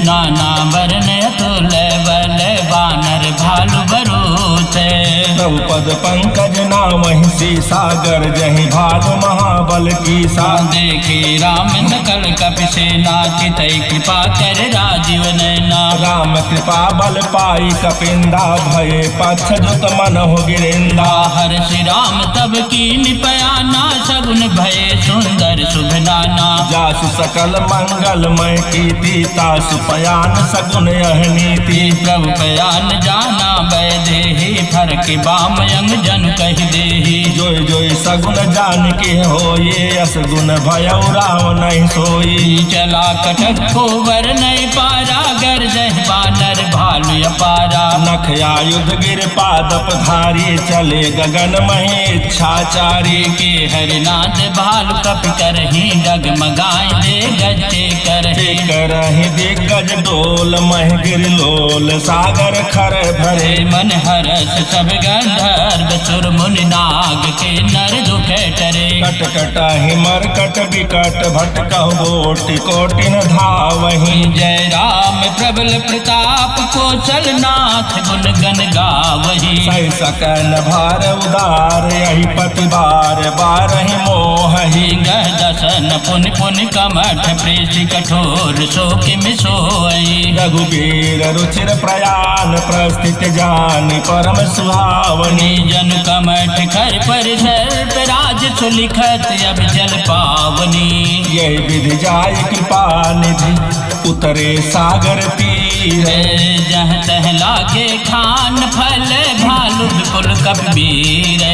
नाना वर्ण अतुल बल, बानर भालु बरूथ। से। प्रभु पद पंकज नामहि सागर जहि भानु महाबल की सा। देखे राम सकल कपि सेना चितई कृपा कर राजीव नैना। राम कृपा बल पाई कपिंदा भये पक्ष जुत मन हो गिरिंदा। हर श्री राम तब की निपयाना सगुन भये सुंदर शुभ नाना। जासु सकल मंगलमय कीर्ति तासु पयान सगुन यह नीति। प्रभु पयान जाना वैदेही फरक बाम यंग जन कह देही। जोय जोय सगुन जान के हो ये असगुन भयउ राम नहीं सोई। चला कटक को वर नहीं पारा गर जह बानर भालु अपारा। नख आयुध गिर पादप धारी चले गगन मही इच्छाचारी। के हरिनाथ भालु कपि करही डगमगाए दे गजते करही। करहि दिग्गज डोल मह गिर लोल सागर खर भरे। मन हरस सब गंधर्व सुर मुनि नाग के नर दुख टरे। कट कटाहि मरकट विकट भटकहु कोटि कोटिन धावहि। जय राम प्रबल प्रताप कौशल नाथ गुण गण गावही। सहि सकन भार उदार यही पति बार बारहि मोहहि। दसन पुन पुन कमठ प्रीति कठोर शोक मिसोई। रघुबीर रुचिर प्रयाण प्रस्थित जानि परम सुहावनी। जन कमठ खर पर सर्प राज सुलिखत अब जल पावनी। यही विधि जाय कृपा निधि उतरे सागर तीर। जह तह लागे खान फल भालु विपुल कपीर।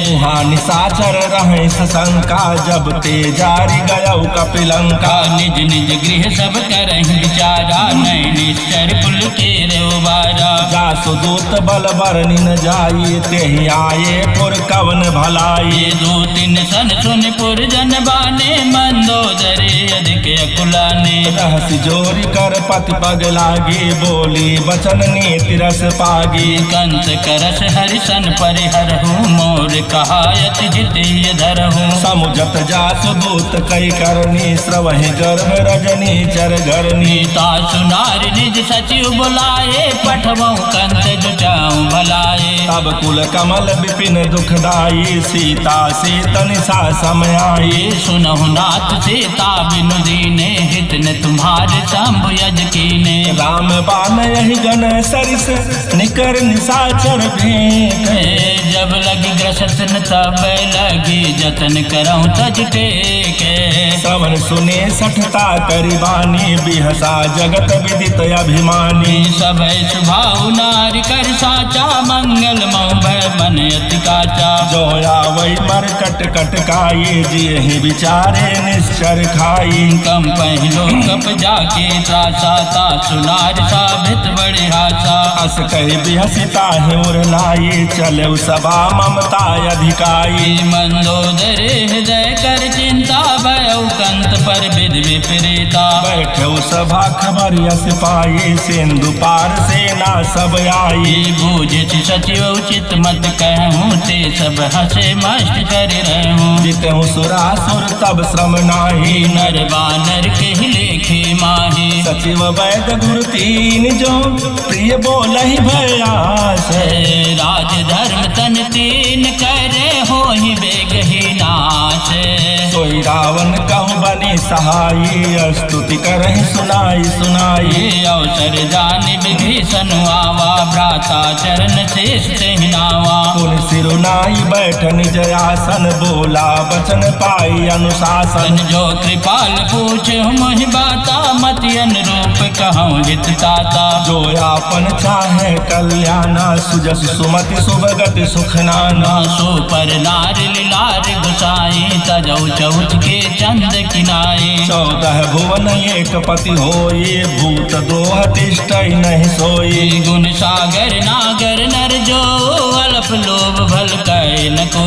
वहाँ निशाचर रहे सशंका जब ते जारी गयौ कपिलंका। निज निज गृह सब करहि विचारा नहीं निश्चर कुल के रेवारा। जासु दूत बल बरनि न जाई तेहि आये पुर कवन भलाई। दो तीन सन सुन पुर जन बाने मंदोदरी अधिक अकुलाने। रहस्य जोरी कर पति पग लागी बोली बचन नीति रस पागी। कंस करस हरिशन परिहरहु मोर कहायत जितेय धरहु। समुझत जासु दूत कई करनी श्रवहि गर्भ रजनी चर घरनी। सुनार निज सचिव बुलाए पठवऊ कंस जुटाऊं भलाए। तब कुल कमल विपिन दुखदाई सीता सीतन सा समयाई। सुनहु नाथ सीता बिनु दीने हित न तुम्हारे शंभु यज कीने। राम बान यही गण सरिस निकर निशाचर भेंट। जब लगी ग्रसत न तब लगी जतन करऊं तज टेके। श्रवण सुने सठता करिबानी बिहसा जगत विदित अभिमानी। सब स्वभाव नारी कर साचा मंगल मऊ भय मन अति काचा। जो आवै मर कट कट काये जिहि विचारे निश्चर खाई। कम पहलो कप जाके त्रासा सुनार साभित बड़े हासा। अस कहि बिहसिता हिमुर लाई चले सभा ममता अधिकाई। मंदोदरी हृदय कर चिंता भयउ कंत पर विध विपरीता। बैठे सभा खबर यस पाई सिंधु पार सेना सब आई। बूझ सचिव उचित मत कहूँ ते सब हंसे मस्त कर रहूँ। जितहु सुरासुर तब श्रम नाही नर बानर के लेखे माही। सचिव वैद गुरु तीन जो प्रिय बोलहि भयास। राज धर्म तन तीन करे हो ही बेगही नाश। सोई रावण कहु बनी सहाई स्तुति करहि सुनाई सुनाई। अवसर जानि विभीषण आवा भ्राता चरण शेष तेहि नावा। पुन सिरुनाई बैठ निज आसन बोला बचन पाई अनुशासन। जो कृपाल पूछ मोहि बाता मति अनुरूप कहूँ हित ताता। जो आपन चाहे कल्याणा सुजस सुमति सुभगति सुख नाना। सो पर नार लीलार गुसाई तजौ चौथ के चंद किनाए। 14 भुवन एक पति होई भूत दोह तिष्ठै नहीं सोई। गुण सागर नागर नर जो अल्प लोभ भल कै न को।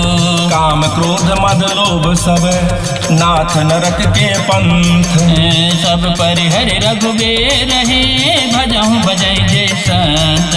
काम क्रोध मद लोभ सब नाथ नरक के पंथ। सब परिहर रघुबीर रहे भजहु भजै जे संत।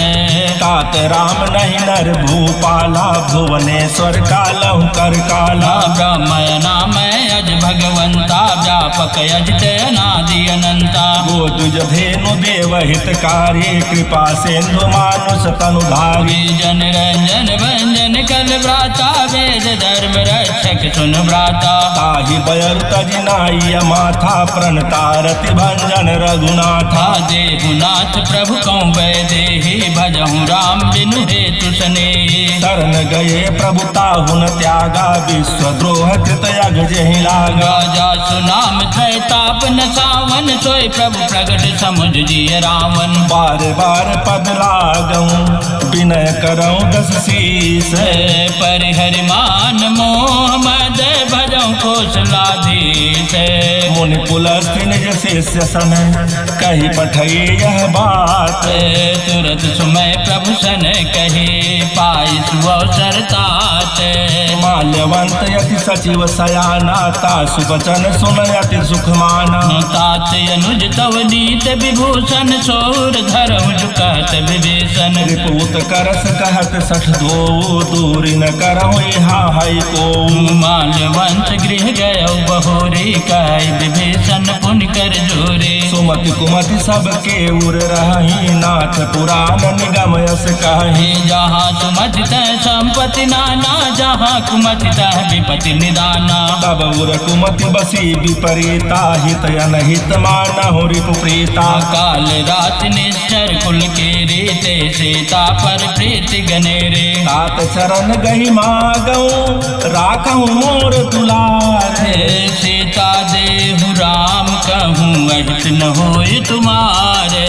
तात राम नहीं नर भूपाला, भुवनेश्वर कालहु कर काला। ब्रह्मयनामय अज भगवंता, व्यापक अजित अनादि अनंता। गोदुज धेनु देव हितकारी, कृपा सिंधु मानुष तनुधारी। जन रंजन भंजन कल व्राता, वेद धर्म रक्षक सुन व्राता। ताहि बयर तजनाय माथा, प्रणतारति भंजन रघुनाथा। देहुनाथ प्रभु कौं वैदेही, भजहु राम बिनु हेतु स्नेही। शरण गए प्रभु ताहुन त्यागा, विश्वद्रोह कृत यज्ञ जेहि लागा। राजा सुनाम थय ताप न सावन, सोई प्रभु प्रगट समुझ जिय रावण। बार बार पद लागऊं, विनय करऊं दस शीस। परिहरि मान मोह मद, भजहु कौशलाधीश। मुनि पुलस्त्य निज शिष्य सन, कही पठई यह बात। तुरत सुमय प्रभु सन कहे, पाई सुअवसर तात। माल्यवंत यति सचिव सयाना, तासु वचन सुन यति सुख माना। तात अनुज तव नीत विभूषण, सौर धरहु जुकत विभीषण। रिपूत करस कहत सठ दो, दूरी न करहु इहा है को। माल्यवंत गृह गय बहोरी, कह विभीषण पुण्य कर जोरे। सुमति कुमति सबके उर रही, नाथ पुराण निगम यस कही। जहाँ सुमति तह संपत्ति नाना, जहाँ कुमति तह विपति निदाना। तब उर कुमति बसी विपरीता, हित अनहित मानहु रिपु प्रीता। काल रात निश्चर कुल के रीते, सीता पर प्रीति गनेरे। तात चरण गही मागऊं, राखऊं मोर दुलारे। सीता देहु राम कहूँ, अहित न होई तुम्हारे।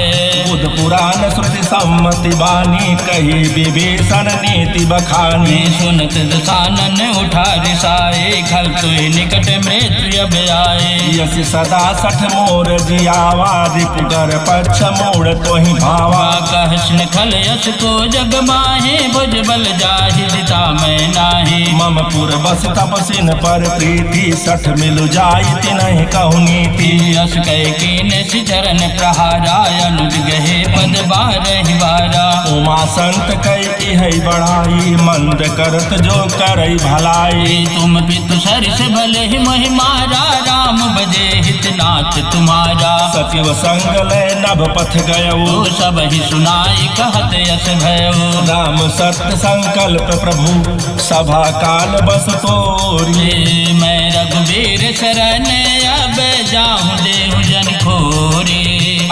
बुध पुराण श्रुति सम्मति बानी, कही विभीषण नीति बखानी। सुनत दसानन उठा रिसाए, खल तुहि निकट मृत्यु अब आए। यस सदा सठ मोर जियावा, रिपुगर पक्ष मोड़ तोहि भावा। कहसन खल यश को जग माहे, भुज बल जाहि दिता मैं नाही। मम पुर बस तपसिन पर प्रीति, सठ मिलु जाई तिनहि कहु नीति। यश कह कीन चरण प्रहारा, अनुज गहे पद बारहि बारा। उमा संत कई है बढ़ाई, मंद करत जो करई भलाई। तुम पितु सरिस भले ही महिमारा, राम बजे हितनाथ तुम्हारा। सचिव संग लय नभ पथ गयऊ, सब ही सुनाई कहत यश भयो। राम सत्य संकल्प प्रभु, सभा काल बस तोरी। मैं रघुवीर शरण अब जाऊं, देहु जन खोरी।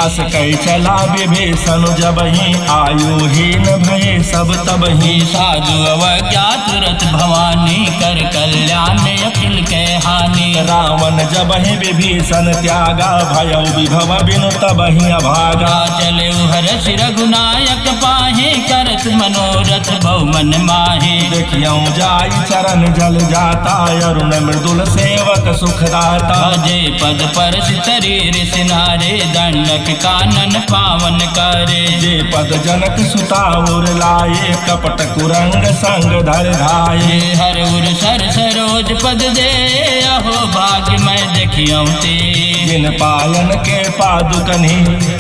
अस कई चला विभीषण जबहि, आयुहीन भये सब तबहि। साधु अवज्ञा तुरत भवानी, कर कल्याण अखिल के हानि। रावण जबहि विभीषण त्यागा, भयउ विभव बिनु तबहि अभागा। चले हरष रघुनायक पाहे, करत मनोरथ बहु मन माहे। देखियऊ जाई चरण जल जाता, अरुण मृदुल सेवक सुखदाता। जे पद पर शरीर सिनारे, दंडक कानन पावन करे। जे पद जनक सुता उर लाए, कपट कुरंग संग धर धाये। हर उर सर सरोज पद दे, अहो भाग्य मैं देखियऊ ते। जिन पायन के पादुकनि,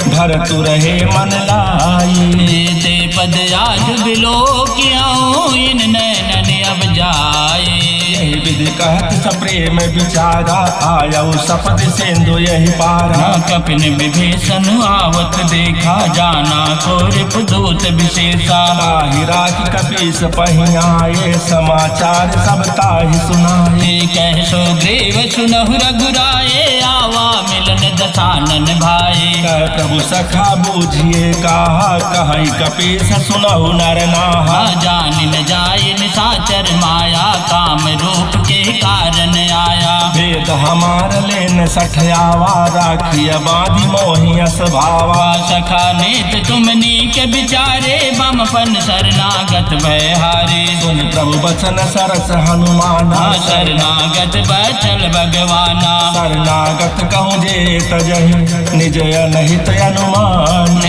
भरतु रहे मन लाई। ते पद आज बिलो क्यों, इन नैनन अब जाए। यही विधि कहत सप्रेम विचारा, आयऊ सपद सिंधु यही पारा। कपिन विभीषण आवत देखा, जाना को रिपुदूत विशेषा। ताहि राखि कपीस पहियाए, समाचार सब ताहि सुनाए। कह सो ग्रीव सुनहु रघुराए, आवा मिलन दसानन भाई। कह प्रभु सखा बूझिए कहा, कहई कपीस सुनहु नर नाहा। जान न जाय निशाचर माया, काम रूप के कारण आया। वेद हमार लेन सठयावा, राखिय बाधी मोहियस भावा। सखा नेत तुमनी के विचारे, बम पन शरणागत भय हारे। सुन प्रभु बचन सरस हनुमाना, शरणागत बचल भगवाना। शरणागत कहूँ जे तजहि, निज अनहित अनुमान।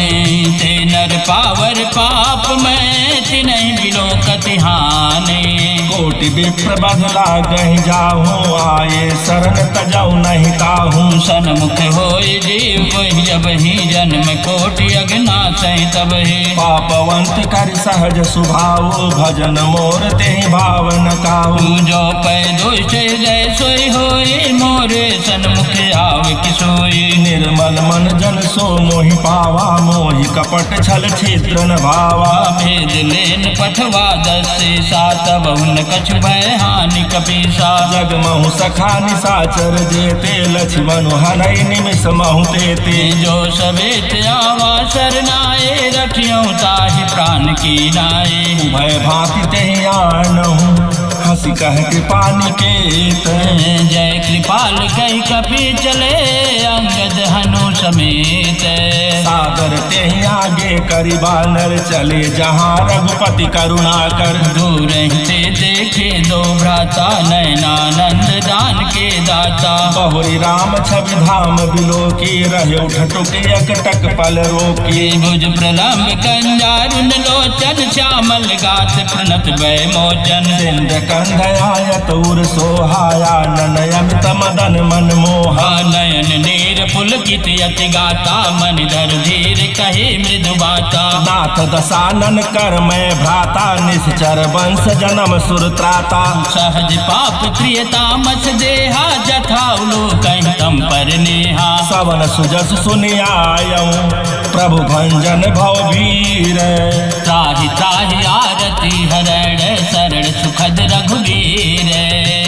ते नर पावर पाप में, तिनहि बिलो कतिहाने। कोटि विप्र बदला गहि जाहूँ, आए शरण तजऊ नहीं ताहूँ। सन्मुख होय जीव, जब ही जन्म कोटि अगना सहित सब हे। पापवंत कर सहज सुभाव भजन मोर ते भावन काहू। जो पै दोष जय सोई होई मोरे सन्मुख आव किसोई। निर्मल मन जन सो मोहि पावा मोहि कपट छल छिद्र न भावा। भेद लेन पठवा दसे सात बहुन कछु भय हानि कपीसा। जग महु सखा निसाचर जेते लक्ष्मण हनई निमिष महु तेते। जो सवेत आवा शरनाए रखियो ताहि प्राण की नाए। भय भांति तेहि आनहु हंसी कह कृपा निकेत। जय कृपाल कई कपि चले अंगद हनु समेत। सादर तेहि आगे करि बानर चले जहाँ रघुपति करुणा कर। दूर से देखे दो भ्राता नयनानंद दान के दाता। बहुरी राम छवि धाम बिलो की रहे उठटुक एकटक पल रोकी। भुज प्रलम्ब कंजारुन लोचन श्यामल गात प्रणत भय मोचन। सिंध कंधयायत उर सोहाया ननयमित मदन मन मोहा। नयन नीर पुलकित यति गाता मन धर धीर कहे मृदु बाता। नाथ दशानन कर मैं भ्राता निश्चर वंश जन्म सुर त्राता। सहज पाप प्रियता मस देहा जथाउलो कहीं तम पर नेहा। सवन सुजस सुनियायऊं प्रभु भंजन भव वीर। त्राहि त्राहि आरती हरण शरण सुखद रघुवीर।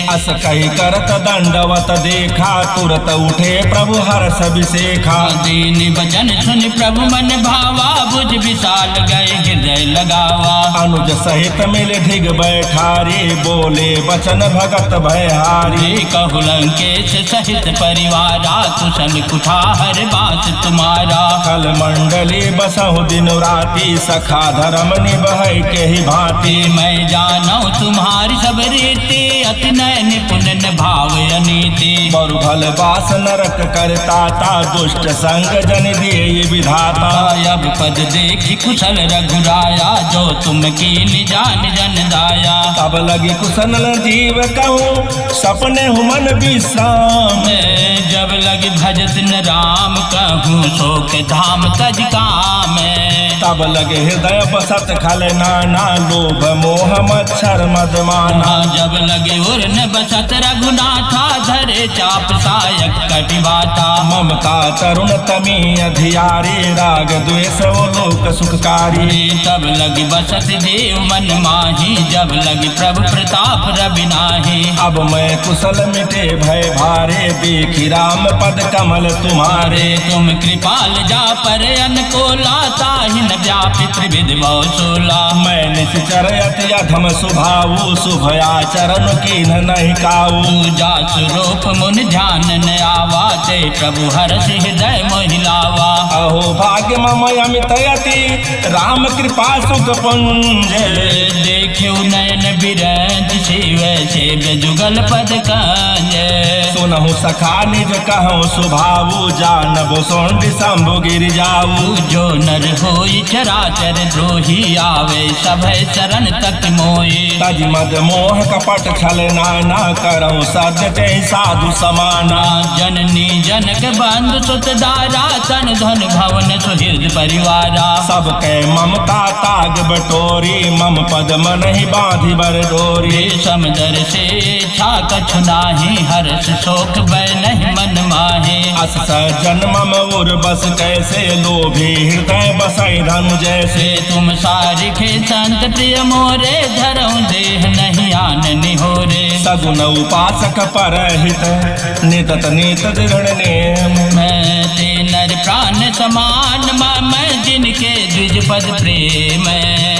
अस कही करत दंडवत देखा तुरत उठे प्रभु हर्ष अभिषेखा। दीन वचन सुन प्रभु मन भावा बुझ विशाल गए हृदय लगावा। अनुज सहित मिल धिग बैठारे बोले वचन भगत भयहारी। कहु लंकेश सहित परिवारा कुशल कुठार बास तुम्हारा। कल मंडली बसहु दिन राति सखा धर्म निभय के ही भांति। मैं जानू तुम्हारी सब रीति अति नयन निपुण भाव अनीति। बरु भल बास नरक करता ता दुष्ट संग जन दिए विधाता। अब पद देखी कुशल रघुराया जो तुम की निजान जन दाया। तब लगी कुशल जीव कहूँ सपने हुमन विश्राम। जब लगी भजत न राम कहूँ शोक धाम तज काम। तब लगे हृदय बसत खल नाना लोभ मोह मच्छर मदमाना। जब लगे उर न बसत रघुनाथा धरे चाप सायक कटिबाता। ममता तरुण तमी अधियारे राग द्वेष वो लोक सुखकारी। तब लगी बसत देव मन माही जब लगी प्रभु प्रताप रवि नाही। अब मैं कुशल मिटे भय भारे देखी राम पद कमल तुम्हारे। तुम कृपाल जा पर अनकोला ताहि न व्यापि त्रिविध भव सोला। मैं निश्चर अति अधम सुभाऊ शुभ आचरण की नहीं काऊ। जा स्वरूप मुन ध्यान न आवा ते प्रभु हर्ष हृदय महिलावा। अहो भाग्य मम अमित यति राम कृपा सुख पुंज। देखियो नयन बिरंज शिव शिव जुगल पद कंज। सुनहु सखा निज कहूँ सुभाऊ जानबो सोंड शंभु गिर जाऊ। जो नर होई चराचर द्रोही आवे सभय शरण तक मोई। तज मद मोह कपट छल नाना करऊँ सद्य ते साधु समाना। जननी जनक बंधु सुत दारा तन धन भवन सुहृद परिवारा। सब कै ममता ताग बटोरी मम पद मन ही बांधी बर डोरी। समदर से छा कछु नाही हर्ष शोक भय नहीं मन माहे। अस सज्जन मम उर बस कैसे लोभी हृदय बसई धनु जैसे। तुम सारिखे संत प्रिय मोरे धरऊं देह नहीं आन निहोरे। सगुन उपासक परहित नितत नित दृढ़ नेम। मैं ते नर प्राण समान मम जिनके द्विज पद प्रेम।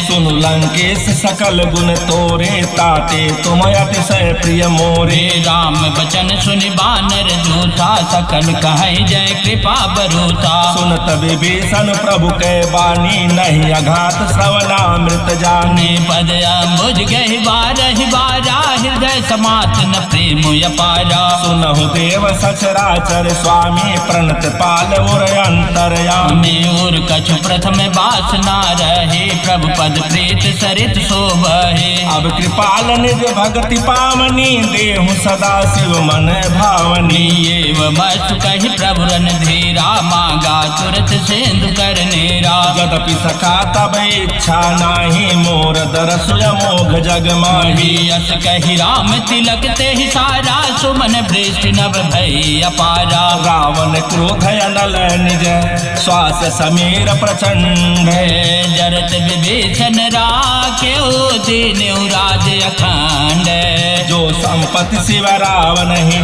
सुनु लंकेश सकल गुण तोरे ताते तुम अतिशय प्रिय मोरे। राम बचन सुनि बानर दूता सकल कहे जय कृपा बरूता। सुनत विभीषण प्रभु के बानी नहीं अघात श्रवणामृत जाने। पद अम्बुज गहि बारहि बारा हृदय समात न प्रेम अपारा। सुनहु देव सचराचर स्वामी प्रणत पाल उर अंतरयामी। और कछु प्रथम बासना रहे प्रभु पद प्रेत सरित शोभहे। अब कृपाल निज भक्ति पावनी, देहु सदा शिव मन भावनी। एव मस्तु कहि प्रभु रन धीरा, मांगा तुरत सिंधु कर नेरा। यद्यपि सखा तब इच्छा नाही, मोर दरस अमोघ जग माही। यस कहि राम तिलक ते सारा, सुमन वृष्टि नभ भई अपारा। रावण क्रोध अनल निज, श्वास समीर प्रचंड। जरत विभीषण राख्यो, दीन्यु राज अखंड। जो संपत्ति शिव रावण ही,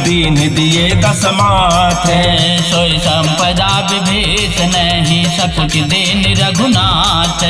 दीन दिए दस माथे। सोई संपदा विभीषण ही, सकुच दीन रघुनाथ।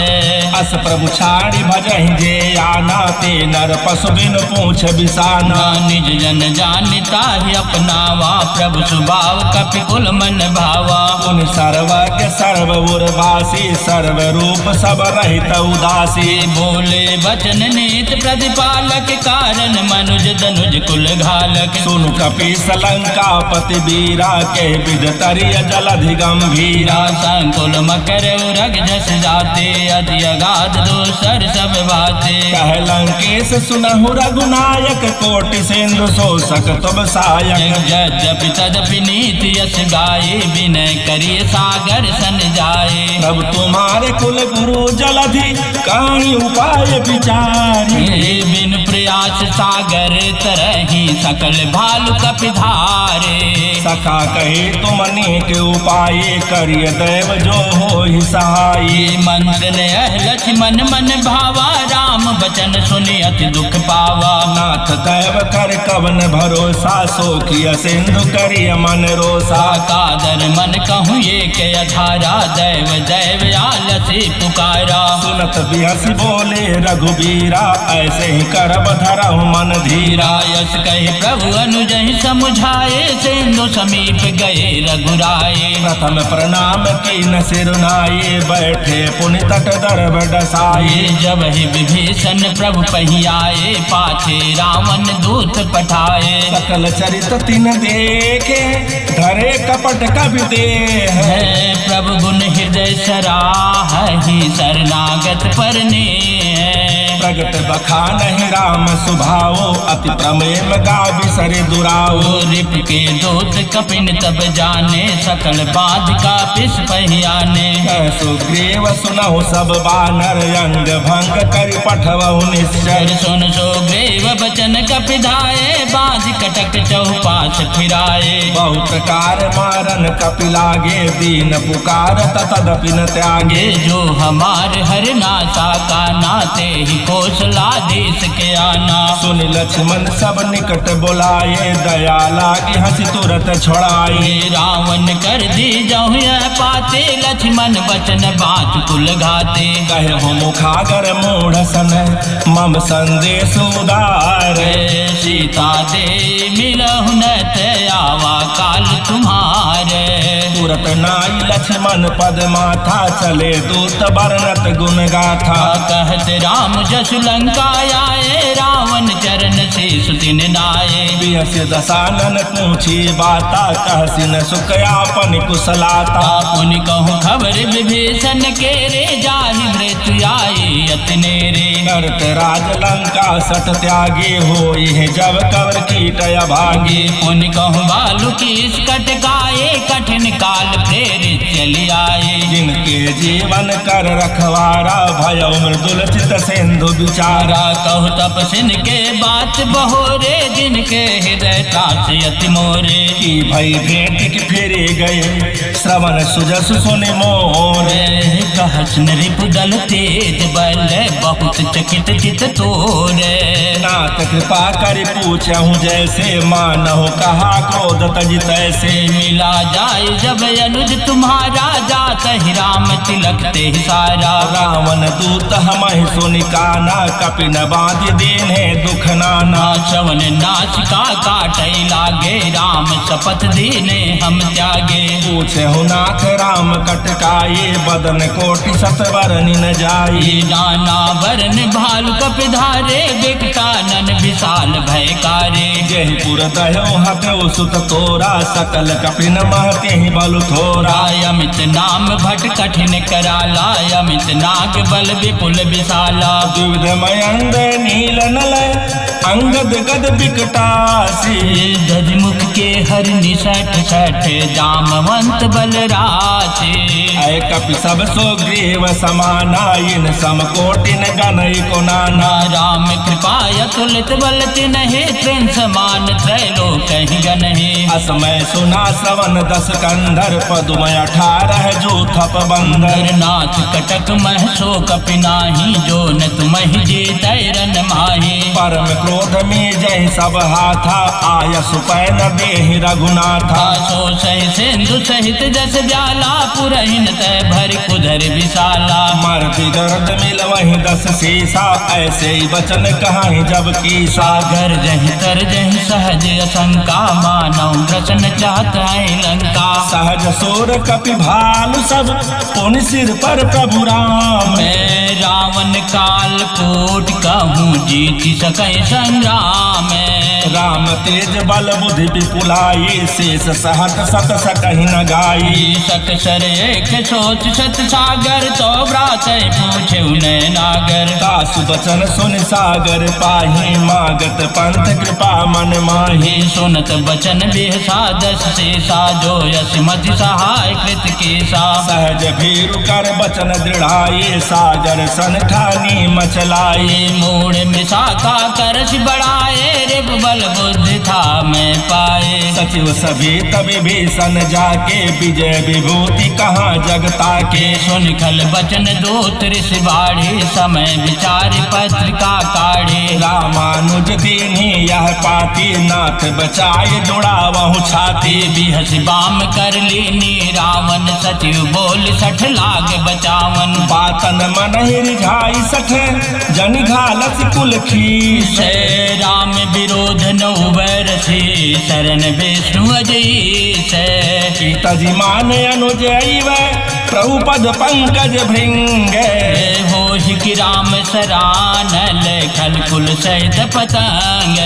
अस प्रभु छाड़ी भजहि जे आना, ते नर पशु बिन पूछ बिसाना। निज जन जानिता ही अपनावा, प्रभु सुभाव कपि कुल मन भावा। उन सर्वज्ञ सर्व उर्वासी, सर्व रूप सब रहित उदासी। बोले वचन नीत प्रतिपालक, कारण मनुज दनुज कुल घालक। सुनु कपीस लंकापति वीरा, के विद तरिय जलधि गंभीरा। संकुल मकर उरग जस जाते, अति अगाध दोसर सब बाते। कह लंकेश सुनहु रघुनायक, कोटि सिंधु शोषक तुम सायक। यद्यपि तदपि नीति यश गाये, विनय करिय सागर सन जाए। प्रभु तुम्हारे कुल गुरु जलधि, काई उपाय विचारी। बिन प्रयास सागर तरही, सकल भालु कपिधारे। सखा कहे तुम अनेक उपाय, करिय दैव जो हो सहाय। मंत्र ने लक्ष्मण मन भावा, राम बचन सुनि अति दुख पावा। नाथ दैव कर कवन भरोसा, सोखिय सिंधु करिय मन रोसा। कादर मन कहूँ एक अधारा, दैव दैव आलसी पुकारा। सुनत बिहसी बोले रघुबीरा, ऐसे ही करब धरहु मन धीरा। यस कहे प्रभु अनुजहि समुझाए, सिंधु समीप गए रघुराए। प्रथम प्रणाम कीन सिरुनाए, बैठे पुनि तट दर्भ डसाए। जब ही विभीषण प्रभु पहियाए, पाछे रावण दूत पठाए। सकल चरित तिन देखे, धरे कपट कवि देह। प्रभु गुण हृदय सराहि, शरणागत परने। प्रगट बखानहि राम सुभाओ, अति प्रमेम गावि सरे दुराओ। रिप के दूत कपिन तब जाने, सकल बाधिका पिस पहियाने। सुग्रीव सुनहु सब बानर, अंग भंग करि पठवहु निश्चर। सुन सुग्रीव बचन कपिधाए, बाध कटक चौपास फिराए। बहु प्रकार मारन कपि लागे, दीन पुकार तदपि न त्यागे। जो हमार हर नासा का, नाते ही कौशलाधीश के आना। सुन लक्ष्मण सब निकट बुलाए, दया लागी हंसी तुरत छोड़ाए। रावण कर दी जहु पाते, लक्ष्मण बचन बात कुल घाते। कहे हो मुखागर मूढ़ सन, मम संदेश उदार। सीता दे मिलहु नत, आवा काल तुम्हारे। तुरत नाई लक्ष्मण पद माथा, चले दूत बरनत गुण गाथा। कहत राम जसु लंका आए, रावण चरण से सुतिन नाये। बिहस दसानन पूछी बाता, कहसिन सुख आपन कुशलाता। पुनि कहूँ खबर विभीषण के रे, जाहि मृत्यु आई अतने रे। करत राज लंका सट त्यागे, होई है जब कवर कीट अभागे। पुनि कहूँ बालु की कटकाए, कठिन काल प्रेरित चली आए। जिनके जीवन कर रखवारा, भयो मृदुल चित सिंधु विचारा। कहु तपसिन के बात बहोरे, जिनके हृदय त्रास अति मोरे। की भई भेंट के फेरे गए, श्रवण सुजस सुनि मोरे। कहसन रिपुदल तेज बल, बहुत चकित चित तोरे। नाथ कृपा कर पूछहु जैसे, मानहु कहा क्रोध तज तैसे। मिला जाए जब अनुज तुम्हारा, जात ही राम तिलक ते सारा। रावण दूत हमहि सुनि काना, कपिन बांधि देने दुख नाना। श्रवण नासिका काटै लागे, राम शपथ दीने हम त्यागे। पूछहु नाथ राम कटकाए, बदन कोटि सतवर न जाई। नाना वरन भालु कपिधारे बिकटानन विशाल भयकारे जयपुर दयो हतो सुत तोरा सकल कपिन महते ही बलु थोरा अमित नाम भट कठिन कराला अमित नाग बल विपुल विशाला द्विविध मयंद नील नल अंगद गद बिकटासी दजमुख के हर निसठ सठ जामवंत बलरासे ऐ कपि सब सो ग्रीव समाना इन समकोटिन गनई को नाना राम कृपाय तुलित बल तिन्हि तृण समान त्रैलोक गनहि असमय सुना श्रवण दस कंधर पदुमय 18 जो थप बंदर नाथ कटक मह सो कपि नाही जो न तुमहि जे तैरन माही परम क्रोध में जय सब हाथा आय सुपैन देहि रघुनाथा सो सहि सिंधु सहित जस ब्याला पुरहिन तय भरि कुधर विशाला मरती दर्द मिल वही 10 सीसा ऐसे ही वचन कहाई जब की सागर जहि तर जहि सहज असंका मानव ग्रसन चाहत है लंका सहज सोर कपि भालु सब पुन सिर पर प्रभु राम मैं रावण काल कोट कहूँ जीत सकै संग्राम राम तेज बल बुद्धि विपुलाई शेष सहत सत सकहि न गाई सक सर एक सोच सत सागर तो व्रात पूछे नागर दासु बचन सुन सागर पाही मागत पंथ कृपा मन माही सुनत बचन बेहसा दस शेषा जो यश मति सहाय कृत केसा सहज भीरु कर बचन दृढ़ाई सागर सन ठानी मचलाई मूड मिसाखा करस बढ़ाए रिप बल बुद्धि था मैं पाए सचिव सभी तभी भीषण जाके विजय विभूति कहाँ जगता के सुन खल बचन दूत ऋषि बाढ़े समय विचार पत्रिका काढ़े रामानुज दीनी यह पाती नाथ बचाए जुड़ा वहु छाती बिहस बाम कर लीनी रावण सचिव बोल 60 लाग बचावन बातन मन ही रिझाई 60 जन घालस कुल खीस राम विरोध नौ बरसी शरण विष्णु अजीत सीताजी मान अनुजैव प्रभु पद पंकज भृंग हो कि राम सरानल खल कुल सहित पतंग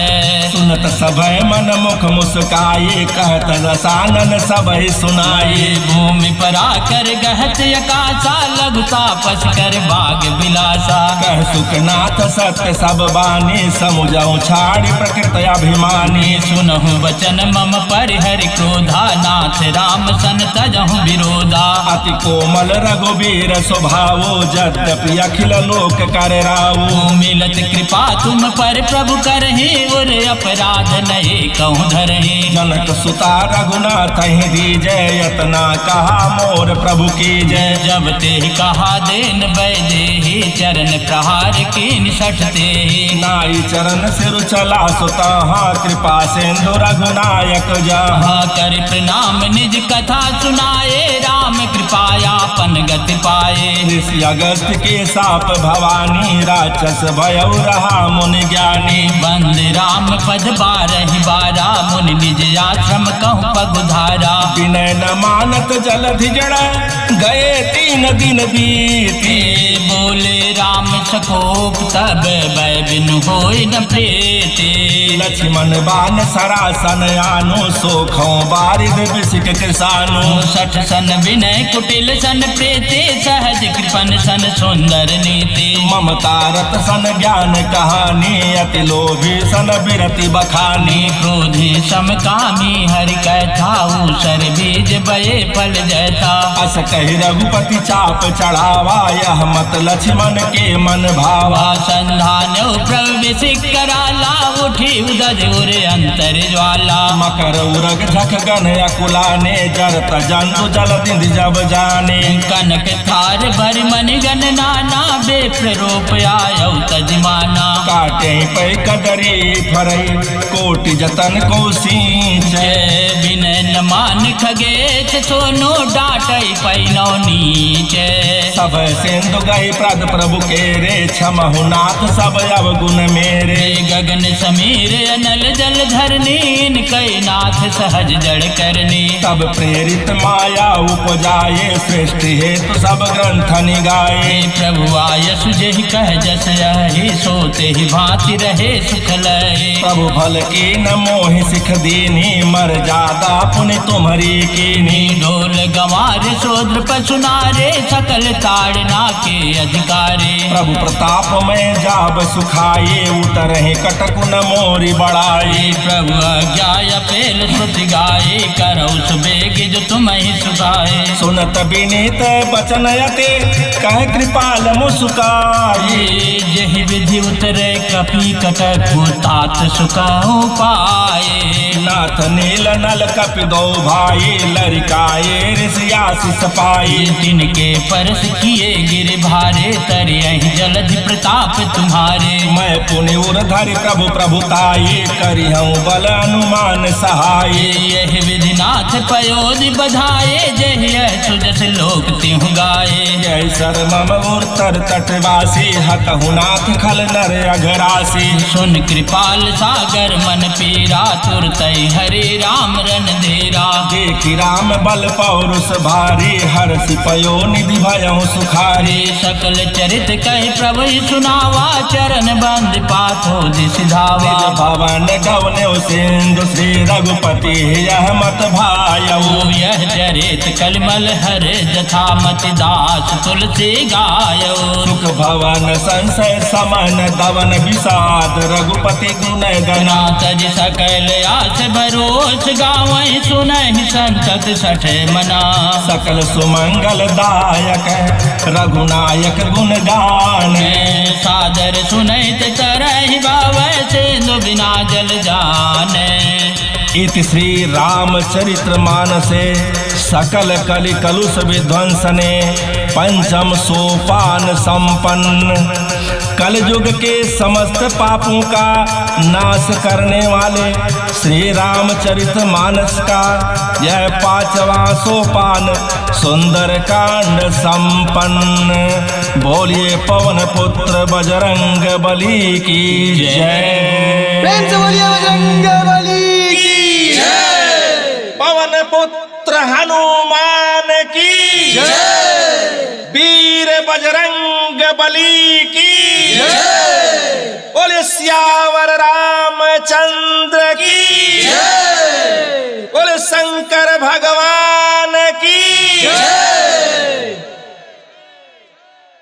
सुनत सभय मन मुख मुस्काए कहत रसानन सबहि सुनाए भूमि पर आकर गहत यकासा लघु तापस कर बाग बिलासा कह सुखनाथ सत्य सब बानी समुझऊ छाड़ी प्रकृत अभिमानी सुनहु वचन मम परिहर क्रोधा नाथ राम सन तजहु विरोधा अति कोमल रघुवीर स्वभावो यद्यपि अखिल लोक कर रावो मिलत कृपा तुम पर प्रभु करहि और अपराध नहीं कहूँ धरहि जनक सुता रघुनाथ ही दीजय यतना कहा मोर प्रभु की जय जब ते कहा देन बैदेहि चरण प्रहार की निसटते नाई चरण सिर चला सुता कृपा सिंधु रघुनायक जहाँ कर प्रणाम निज कथा सुनाए राम कृपायापन गति पाए ऋषि अगस्त के साप भवानी राक्षस भयउ रहा मुनि ज्ञानी बंद राम पद 12 बारा मुनि निज आश्रम कहूँ पगुधारा विनय न मानत जलधि जड़ गए 3 दिन बीती बोले राम सकोप तब भय बिनु होय न प्रीति लक्ष्मण बान सरासन आनु सोखों बारिद बिसिक कृसानु 60 सन विनय कुटिल सन प्रीति सहज कृपन सन सुंदर नीति ममतारत सन ज्ञान कहानी अति लोभी सन बिरति बखानी क्रोधी समकामी हरि कथा सर बीज बये फल जैता अस कही रघुपति चाप चढ़ावा यह मत लक्ष्मण के मन भावा संधान प्रवेश कराला उठी उदज उरे अंतर ज्वाला मकर उरग झक गन अकुलाने जरत जंतु जल दिंद जब जाने कनक थार भर मन गन नाना बेप्र रूप आयौ तजमाना काटे पै कदरी फरई कोटि जतन को सींच विनय न मान खगेश सोनो डाटई पैनौ नीचे सब सिंधु गई प्रद प्रभु के फेरे क्षमहु नाथ सब अवगुण मेरे। गगन समीर अनल जल धरनी कई नाथ सहज जड़ करनी। तब प्रेरित माया उपजाए सृष्टि हेतु सब ग्रंथ निगाए। प्रभु आय सुजहि कह जस आए सोते ही भांति रहे सुख लय। प्रभु भल की न मोहि सिख दीनी मर जादा पुनि तुम्हारी कीनी। ढोल गंवारे शूद्र पशु नारे सकल ताड़ना के अधिकारे। प्रभु प्रताप में जाब सुखाए उतरहि कटक न मोरी बढ़ाए। प्रभु आज्ञा पेल श्रुति गाये करौ सुबेग जो तुम ही सुखाए। सुनत विनीत बचन यते कह कृपाल मुस्काए। जहि विधि उतरे कपि कटक तात सुखाओ पाए। नाथ नील नल कपि दो भाई लरिकाए ऋषियासिस पाई। तिनके परस किए गिर भारे तरियहि जलधि प्रताप तुम्हारे। मैं पुनि उर्धरि प्रभु प्रभुताई करिहूँ बल अनुमान सहाय। यह विधिनाथ पयोधि बधाए जहि सुजस लोक तिहु गाये। जय सर मम उर्तर तटवासी हतहु नाथ खल नर अघरासी। सुन कृपाल सागर मन पीरा तुरत हरे राम रन धीरा। देखि राम बल पौरुष भारी हर्षि पयो निधि भयउ सुखारी। सकल चरित कह प्रभु सुनावा चरण बंद पाथो दिस धावा। भवन गवने सिंधु श्री रघुपति यह मत भायऊ। यह चरित कलमल हर जथा मति दास तुलसी गायो। सुख भवन संशय समन दवन विषाद रघुपति गुण गना। तज सकल आस भरोस गावै सुनहि संतत सठे मना। सकल सुमंगल दायक रघुनायक गुण गाने। सादर सुनैत तरहि बावै सिंधु बिना जल जाने। इति श्री रामचरित्र मानसे सकल कलि कलुष विध्वंसने पंचम सोपान संपन्न। कलयुग के समस्त पापों का नाश करने वाले श्री रामचरित मानस का यह पांचवा सोपान सुंदर कांड संपन्न। बोलिए पवन पुत्र बजरंग बली की जय। प्रेम से बोलिए बजरंग बली की जय। पवन पुत्र हनुमान की जय। वीर बजरंग बली की जय। बोले सियावर रामचंद्र की